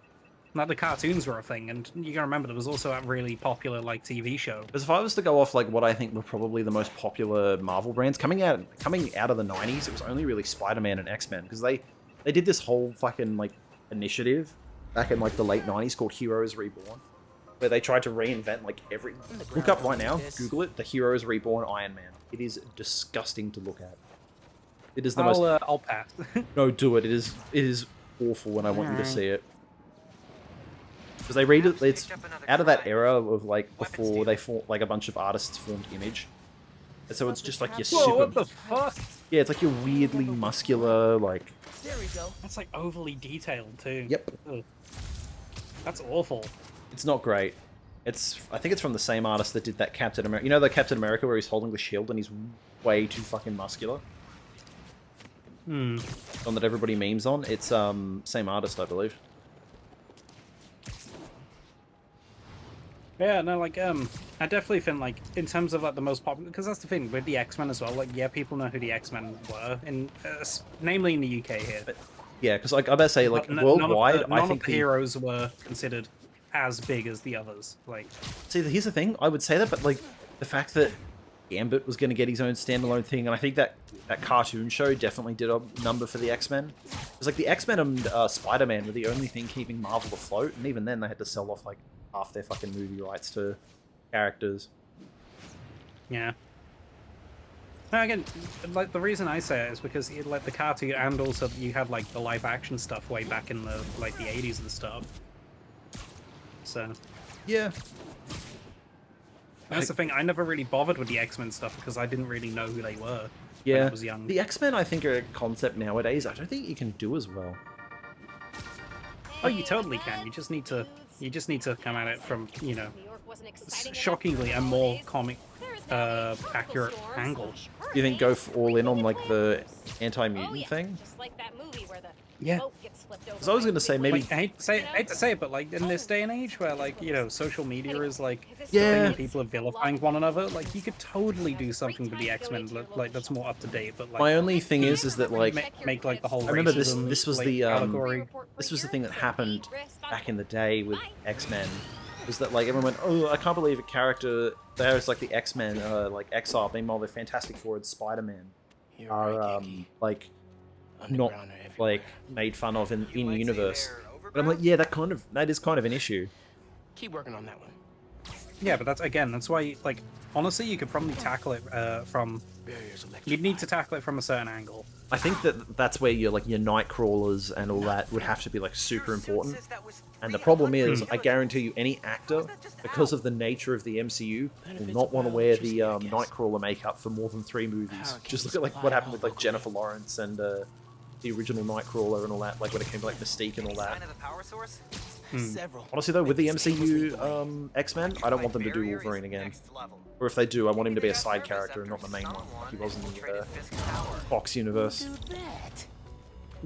like, the cartoons were a thing, and you gotta remember there was also a really popular like TV show. Because if I was to go off like what I think were probably the most popular Marvel brands coming out of the 90s, it was only really Spider-Man and X-Men, because they did this whole fucking like initiative back in like the late 90s called Heroes Reborn, where they tried to reinvent like every. Look up right now, Google it, the Heroes Reborn Iron Man. It is disgusting to look at. It is the most. I'll pass. No, do it. It is awful, and I want you to see it. Because they read it, it's out of that era of like before they formed, like a bunch of artists formed Image, and so it's just like your super. What the fuck? Yeah, it's like your weirdly muscular, like. There we go. That's like overly detailed too. Yep. Ugh. That's awful. It's not great. I think it's from the same artist that did that Captain America. You know the Captain America where he's holding the shield and he's way too fucking muscular. Hmm. One that everybody memes on. It's same artist, I believe. Yeah, no, like I definitely think like in terms of like the most popular, because that's the thing with the X-Men as well. Like, yeah, people know who the X-Men were, namely in the UK here. But, yeah, because like I better say, like worldwide, none I think of the heroes were considered as big as the others. Like, see, here's the thing. I would say that, but like the fact that Gambit was going to get his own standalone thing, and I think that cartoon show definitely did a number for the X-Men. It's like the X-Men and Spider-Man were the only thing keeping Marvel afloat, and even then they had to sell off like half their fucking movie rights to characters. Yeah. No, again, like the reason I say it is because it, like the cartoon, and also you had like the live action stuff way back in the like the 80s and stuff. So. Yeah. That's the thing. I never really bothered with the X-Men stuff because I didn't really know who they were. Yeah. When I was young. The X-Men, I think, are a concept nowadays. I don't think you can do as well. Oh, you totally can. You just need to come at it from, you know, shockingly a more comic accurate angle. Do you think go all in on like the anti-mutant thing? Yeah. Because I was going to say maybe. Like, I hate to say it, but like in this day and age where like social media is like the Yeah. thing and people are vilifying one another, like you could totally do something with the X-Men like that's more up to date. But like My only thing is that like make like the whole. I remember this was like, the allegory. this was the thing that happened back in the day with X-Men. Was that like everyone went, oh, I can't believe a character there's like the X-Men like X-Arp, meanwhile the Fantastic Four and Spider-Man are like not like made fun of in universe. But I'm like, yeah, that is kind of an issue. Keep working on that one. Yeah, but that's why, like, honestly, you could probably tackle it from. You'd need to tackle it from a certain angle. I think that's where your night crawlers and all that would have to be like super important. And the problem is, I guarantee you, any actor, because of the nature of the MCU, will not want to wear the Nightcrawler makeup for more than 3 movies. Just look at like what happened with like Jennifer Lawrence and the original Nightcrawler and all that, like when it came to like Mystique and all that. Honestly though, with the MCU X-Men, I don't want them to do Wolverine again. Or if they do, I want him to be a side character and not the main one, like he was in the Fox universe.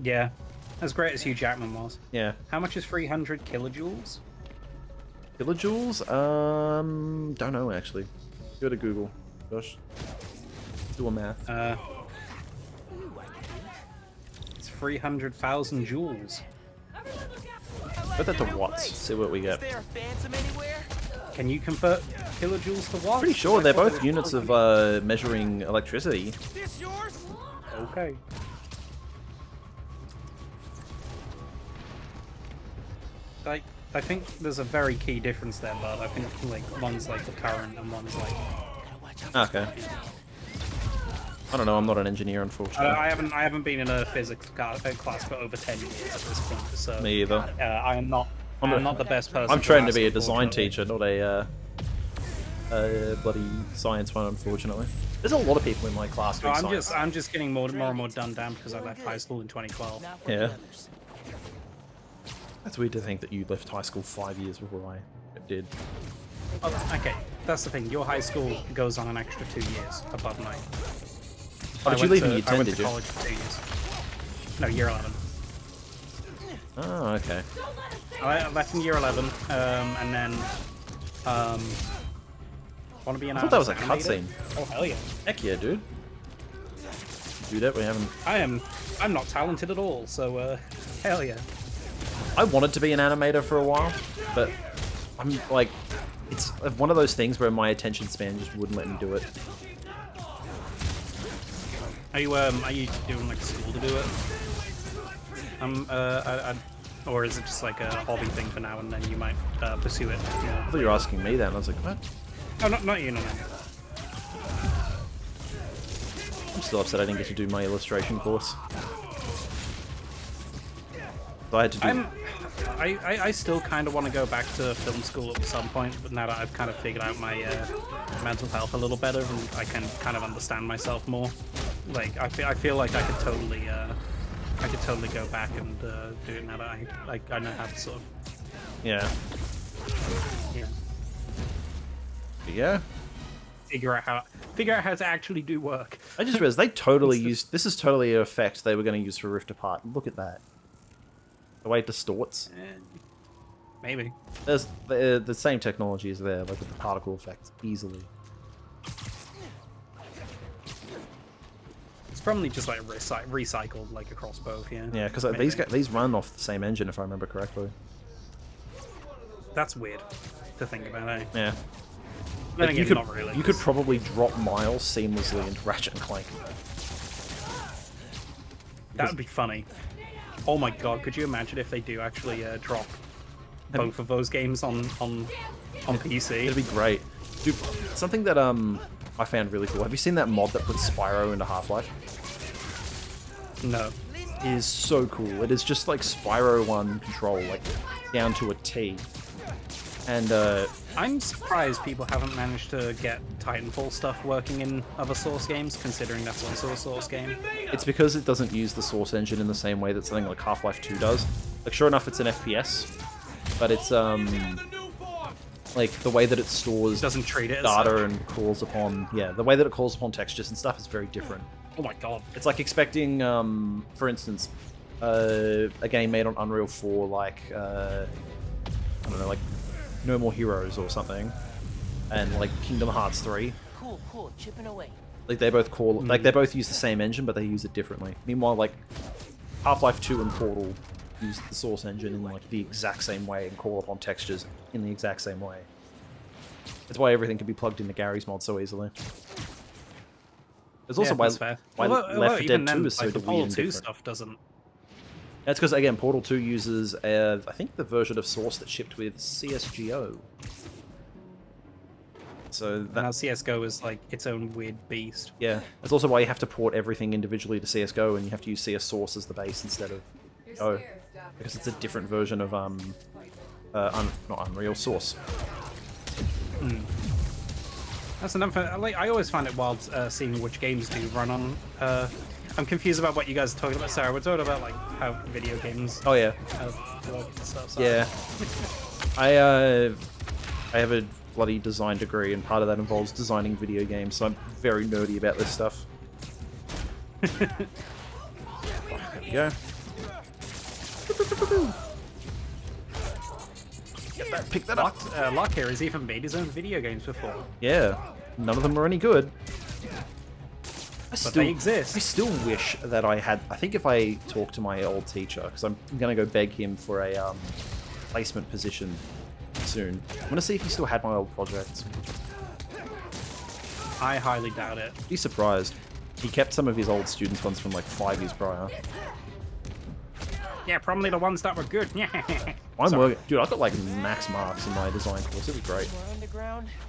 Yeah, as great as Hugh Jackman was. Yeah. How much is 300 kilojoules? Kilojoules? Don't know actually. Go to Google. Gosh. Let's do a math. It's 300,000 joules. Put that to watts. See what we get. Can you convert kilojoules to watts? Pretty sure they're both units of measuring electricity. Okay. I think there's a very key difference there, but I think like one's like the current and one's like. Okay. I don't know. I'm not an engineer, unfortunately. I haven't been in a physics class for over 10 years at this point, so. Me either. I'm not the best person. I'm trained to be a design teacher, not a bloody science one, unfortunately. There's a lot of people in my class doing science. I'm just getting more and more done down because I left high school in 2012. Yeah. That's weird to think that you left high school 5 years before I did. Oh, okay, that's the thing. Your high school goes on an extra 2 years above mine. Oh, did you leave in year 10, I went did to you? college for 2 years. No, year 11. Oh, okay. I left in year 11, and then want to be an I thought that was a animator? cutscene. Oh hell yeah! Heck yeah, dude. Do that, we haven't. I'm not talented at all, so hell yeah. I wanted to be an animator for a while, but I'm like, it's one of those things where my attention span just wouldn't let me do it. Are you doing like school to do it? Or is it just like a hobby thing for now, and then you might pursue it? I thought you were asking me then. I was like, what? Oh, not you, no. I'm still upset I didn't get to do my illustration course. So I had to do. I still kind of want to go back to film school at some point, but now that I've kind of figured out my mental health a little better and I can kind of understand myself more, like I feel like I could totally go back and do it now that I know how to sort of. Yeah. Yeah. Yeah. Figure out how to actually do work. I just realized they totally used. This is totally an effect they were going to use for Rift Apart. Look at that. The way it distorts. Maybe. There's the same technology is there, like with the particle effect, easily. It's probably just like recycled like across both, yeah. Yeah, because these run off the same engine, if I remember correctly. That's weird to think about, eh? Yeah. Then Like, again, not really. you could probably drop Miles seamlessly into Ratchet and Clank. That would be funny. Oh my god, could you imagine if they do actually drop both of those games on PC? It'd be great. Dude, something that I found really cool. Have you seen that mod that puts Spyro into Half-Life? No. It is so cool. It is just like Spyro 1 control, like down to a T. And I'm surprised people haven't managed to get Titanfall stuff working in other Source games, considering that's also a Source game. it's because it doesn't use the Source engine in the same way that something like Half-Life 2 does. Like, sure enough, it's an FPS, but it's like the way that it stores doesn't treat it as data such. and calls upon the way that it calls upon textures and stuff is very different. Oh my god. It's like expecting, for instance, a game made on Unreal 4, like I don't know, like No More Heroes or something, and like Kingdom Hearts 3. Cool, chipping away. Like they both call like they both use the same engine, but they use it differently. Meanwhile, like Half-Life 2 and Portal use the Source engine in like the exact same way and call upon textures in the exact same way. That's why everything can be plugged into Gary's mod so easily. There's also why that's fair. Left 4 even Dead 2 then, is so like, the weird Portal and 2 different. stuff doesn't. That's because, again, Portal 2 uses, I think, the version of Source that shipped with CSGO. So that... Now CSGO is like its own weird beast. Yeah, that's also why you have to port everything individually to CSGO, and you have to use CS Source as the base instead of Go, because it's a different version of not Unreal, Source. That's another. Like, I always find it wild seeing which games do run on. I'm confused about what you guys are talking about. Sorry, we're talking about like how video games. Oh yeah. Work and stuff. So. Yeah. I have a bloody design degree, and part of that involves designing video games, so I'm very nerdy about this stuff. There we go. Get that, pick that up. Lockyer has even made his own video games before. Yeah, none of them are any good. But they exist. I still wish that I had. I think if I talk to my old teacher, because I'm gonna go beg him for a placement position soon. I'm gonna see if he still had my old projects. I highly doubt it. Be surprised. He kept some of his old students' ones from like 5 years prior. Yeah, probably the ones that were good. I'm working, dude. I've got like max marks in my design course. It'd be great.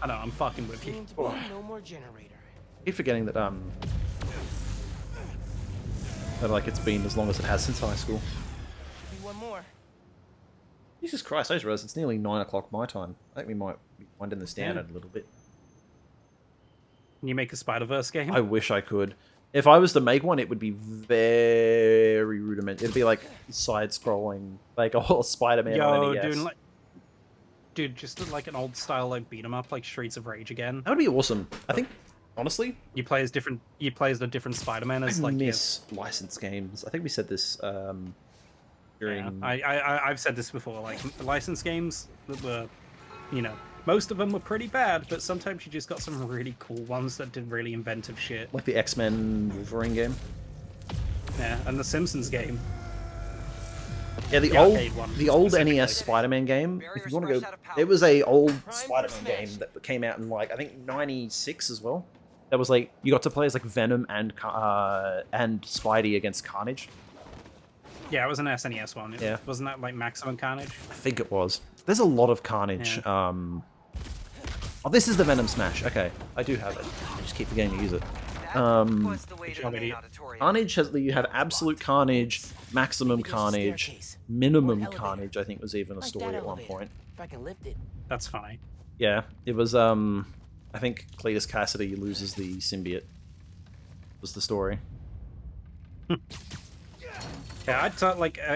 I know. I'm fucking with you. No more generator. I keep forgetting that that like it's been as long as it has since high school. One more. Jesus Christ! I just realized it's nearly 9 o'clock my time. I think we might be winding this down a little bit. Can you make a Spider-Verse game? I wish I could. If I was to make one, it would be very rudimentary. It'd be like side-scrolling, like a whole Spider-Man on NES. Dude, just like an old style like beat 'em up, like Streets of Rage again. That would be awesome. I think, honestly, you play as a different Spider-Man as I miss licensed games. I think we said this during. Yeah, I've said this before. Like licensed games that were, you know, most of them were pretty bad, but sometimes you just got some really cool ones that did really inventive shit. Like the X-Men Wolverine game. Yeah, and the Simpsons game. Yeah, the old NES Spider-Man game. If you want to go, it was a old Spider-Man game that came out in like I think '96 as well. That was like you got to play as like Venom and Spidey against Carnage. Yeah, it was an SNES one. Yeah, wasn't that like Maximum Carnage? I think it was. There's a lot of Carnage. Yeah. Oh, this is the Venom Smash. Okay, I do have it. I just keep forgetting to use it. Carnage has you have Absolute Carnage, Maximum Carnage, Minimum Carnage. I think was even a story at one point. If I can lift it. That's funny. Yeah, it was. I think Cletus Cassidy loses the symbiote. Was the story. Yeah, I'd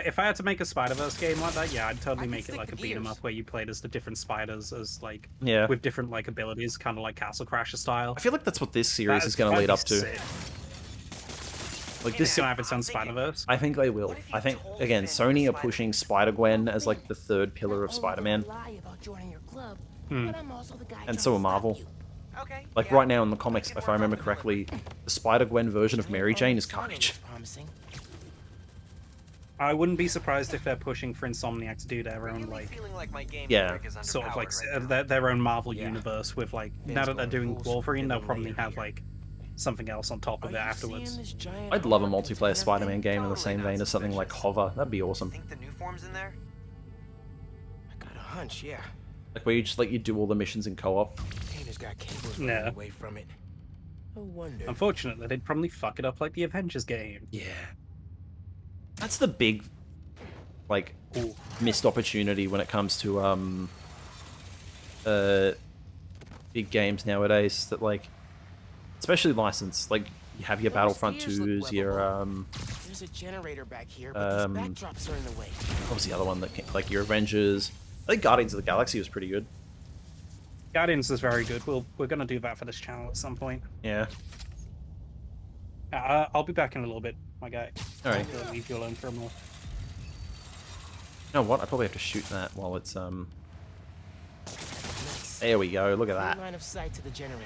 if I had to make a Spider-Verse game like that, yeah, I'd totally make it like a beat 'em up where you played as the different spiders as like with different like abilities, kind of like Castle Crasher style. I feel like that's what this series is going to lead up to. Like this is gonna have its own Spider-Verse. I think they will. I think again, Sony are pushing Spider-Gwen as like the third pillar of Spider-Man, and so are Marvel. Like right now in the comics, if I remember correctly, the Spider-Gwen version of Mary Jane is Carnage. I wouldn't be surprised if they're pushing for Insomniac to do their own sort of like their own Marvel universe with like now that they're doing Wolverine, they'll probably have like something else on top of it afterwards. I'd love a multiplayer Spider-Man game in the same vein as something like Hover. That'd be awesome. Think the new form's in there? I got a hunch, yeah. Like where you just you do all the missions in co-op. Painter's got cables running away from it. No wonder. Unfortunately, they'd probably fuck it up like the Avengers game. Yeah. That's the big, missed opportunity when it comes to big games nowadays. That especially licensed. Like you have your Battlefront 2s, your There's a generator back here, but these backdrops are in the way. What was the other one that like your Avengers? I think Guardians of the Galaxy was pretty good. Guardians is very good. We're gonna do that for this channel at some point. Yeah. I'll be back in a little bit, my guy. All right. I'll leave you alone for a moment. You know what? I probably have to shoot that while it's There we go. Look at that. Line of sight to the generator.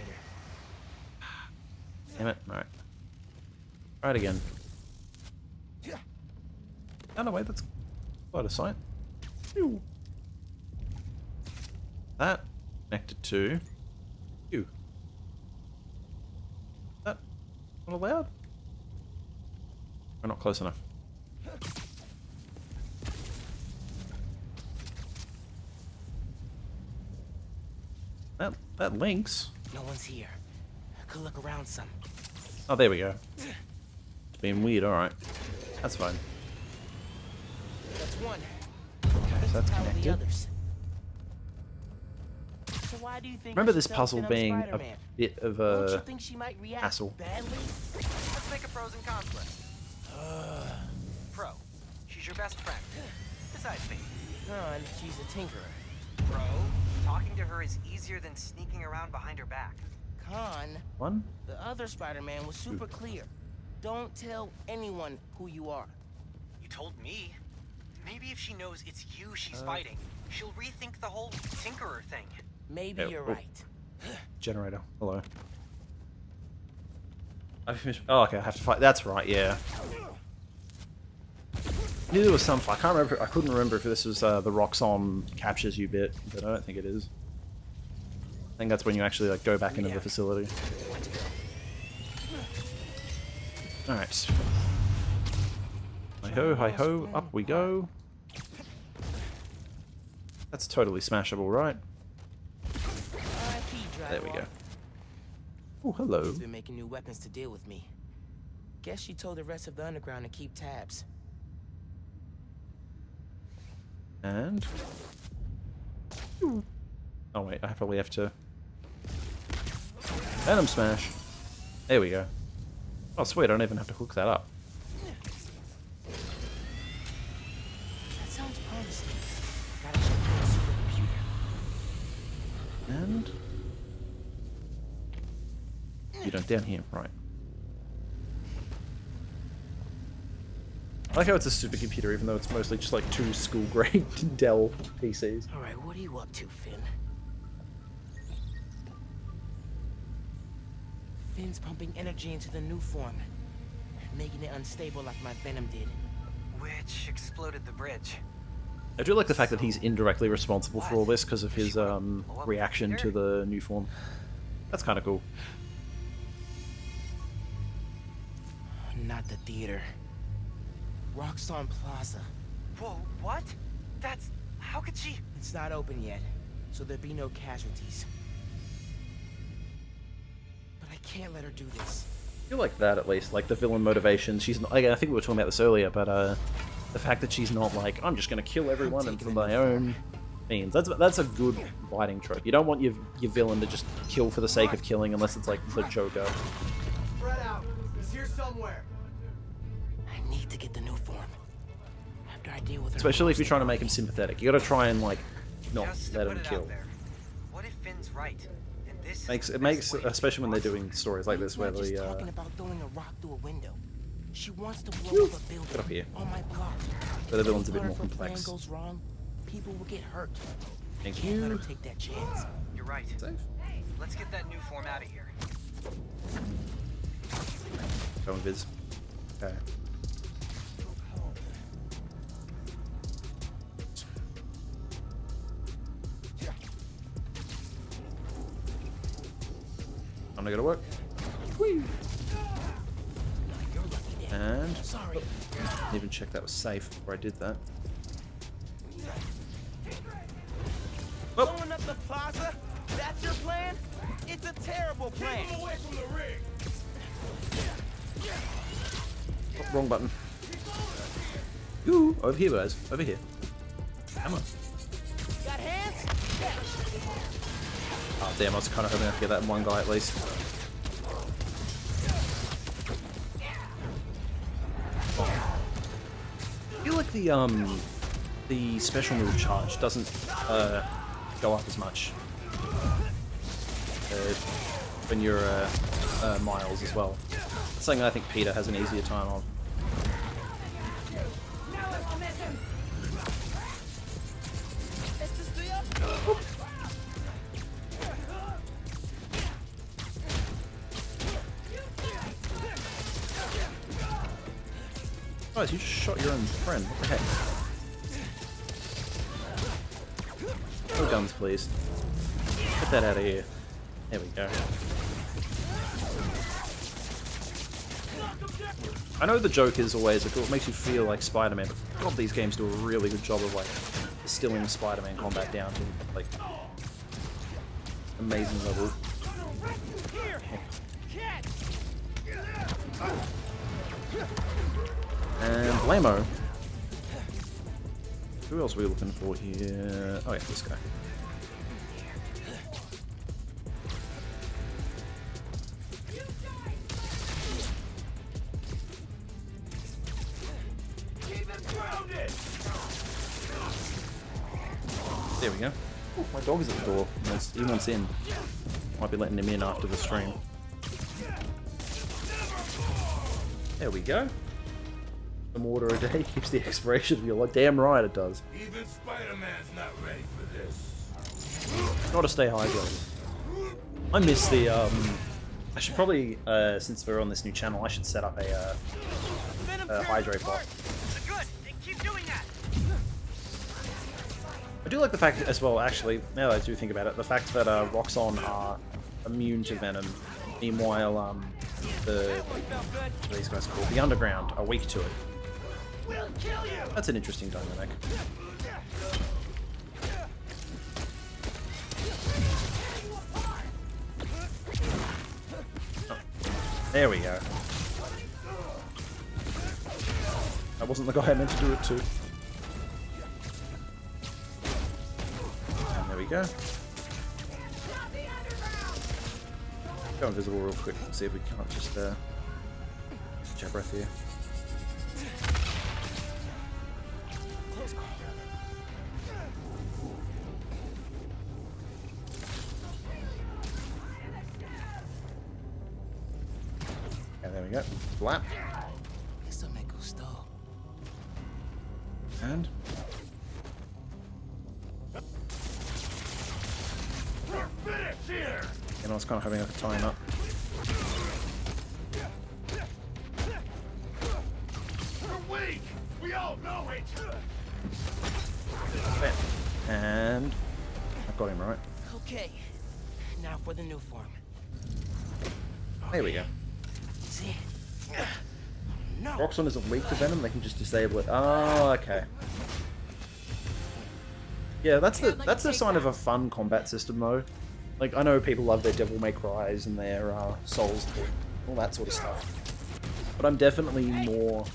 Damn it! All right. Try it again. Oh no, wait. That's quite a sight. That connected to you. That not allowed? We're not close enough. That links. No one's here. I could look around some. Oh, there we go. It's being weird. All right, that's fine. That's one. Okay, so that's How are the connected. others? So why do you think Remember I this should puzzle tell Venom being a Spider-Man? bit of Don't you a think she might react hassle. badly? Let's make a pros and cons list. Pro, she's your best friend. Besides me. Con, she's a tinkerer. Pro, talking to her is easier than sneaking around behind her back. Con, one. the other Spider-Man was super clear. Don't tell anyone who you are. You told me. Maybe if she knows it's you she's fighting, she'll rethink the whole Tinkerer thing. Maybe Yeah, you're oh. right. Generator. Hello. I finished. Oh, okay. I have to fight. That's right. Yeah. Knew there was some fight. I can't remember. I couldn't remember if this was the Roxxon captures you bit, but I don't think it is. I think that's when you actually like go back into the facility. All right. Hi ho, hi ho. Up we go. That's totally smashable, right? There we go. Oh, hello. She's been making new weapons to deal with me. Guess she told the rest of the underground to keep tabs. And... oh wait, I probably have to... Venom Smash! There we go. Oh sweet, I don't even have to hook that up. That sounds promising. Gotta check the supercomputer. And... you don't down here, right. I like how it's a supercomputer even though it's mostly just like two school-grade Dell PCs. Alright, what are you up to, Finn? Finn's pumping energy into the new form, making it unstable like my Venom did. Which exploded the bridge. I do like the fact that he's indirectly responsible for all this because of his reaction to the new form. That's kind of cool. Not the theater. Roxxon Plaza. Whoa, what? That's... how could she... It's not open yet, so there'll be no casualties. But I can't let her do this. I feel like that at least, like the villain motivation. She's not, again, I think we were talking about this earlier, but the fact that she's not like, I'm just gonna kill everyone and for my own means. That's a good writing trope. You don't want your villain to just kill for the sake of killing unless it's like the Joker. Spread out. He's here somewhere. I need to get the new form. After I deal with her. Especially if you're trying to make him sympathetic. You gotta try and like not Just to let put him it kill. out there. What if Finn's right? And this is It the makes best way especially when they're to doing stories like this where Finn's not just the talking about throwing a rock through a window. She wants to blow up a building get up here. on my block. Where the villain's a bit If more her plan complex. goes wrong, people will get hurt. Thank Can't let her you. take that chance. You're right. Safe. Let's get that new form out of here. Go and viz. Okay. I'm gonna go to work. Whee! And Sorry. didn't even check that was safe before I did that. Blowing up the plaza? That's your plan? It's a terrible plan. Keep him away from the rig. Oh, wrong button. Ooh, over here, guys. Over here. Come on. Got hands? Oh, damn, I was kind of hoping I could get that one guy at least. I feel like the special move charge doesn't go up as much when you're Miles as well. It's something I think Peter has an easier time on. Guys, you just shot your own friend. What the heck? No guns, please. Get that out of here. There we go. I know the joke is always it makes you feel like Spider-Man, but God, these games do a really good job of like distilling Spider-Man combat down to like amazing level. And Blammo. Who else are we looking for here? Oh yeah, this guy. There we go. Ooh, my dog is at the door. He wants in. Might be letting him in after the stream. There we go. Some water a day keeps the expiration of your life. Damn right it does. Even Spider-Man's not ready for this. Gotta stay hydrated. I miss the I should probably since we're on this new channel, I should set up a hydrate bot. Good. Keep doing that. I do like the fact as well, actually, now that I do think about it, the fact that Roxxon are immune to Venom. Meanwhile, what are these guys called? The Underground are weak to it. That's an interesting dynamic. Oh, there we go. That wasn't the guy I meant to do it to. And there we go. Go invisible real quick and see if we can't just catch our breath here. And there we go. Flap. Eso me gustó. And I was kind of having a time up. We're weak. We all know it. And I got him right. Okay, now for the new form. There we go. See? No. Roxxon isn't weak to Venom, they can just disable it. Oh, okay. Yeah, that's the sign of a fun combat system though. Like, I know people love their Devil May Cries and their Souls, all that sort of stuff. But I'm definitely more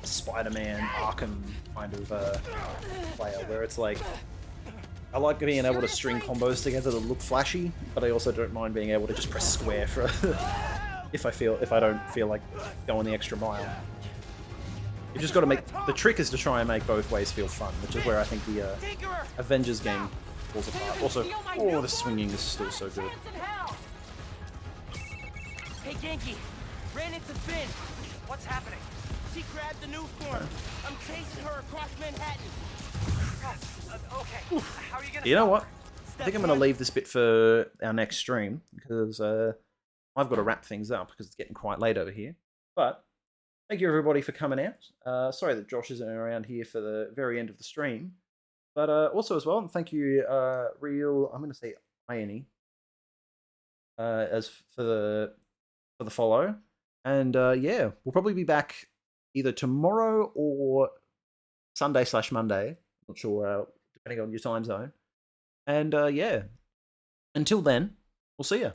Spider-Man, Arkham kind of player, where it's like, I like being able to string combos together that look flashy, but I also don't mind being able to just press square for if I don't feel like going the extra mile. You just got to make the trick is to try and make both ways feel fun, which is where I think the Avengers game falls apart. Also, oh, the swinging is still so good. Hey Genki, ran into Finn. What's happening? She grabbed the new form. I'm chasing her across Manhattan. Okay. How are you gonna? You know what? I think I'm going to leave this bit for our next stream, because I've got to wrap things up, because it's getting quite late over here. But thank you everybody for coming out. Sorry that Josh isn't around here for the very end of the stream. But also as well, and thank you, Real, I'm going to say Ione, as for the follow. And yeah, we'll probably be back either tomorrow or Sunday/Monday. Not sure, depending on your time zone. And yeah, until then, we'll see you.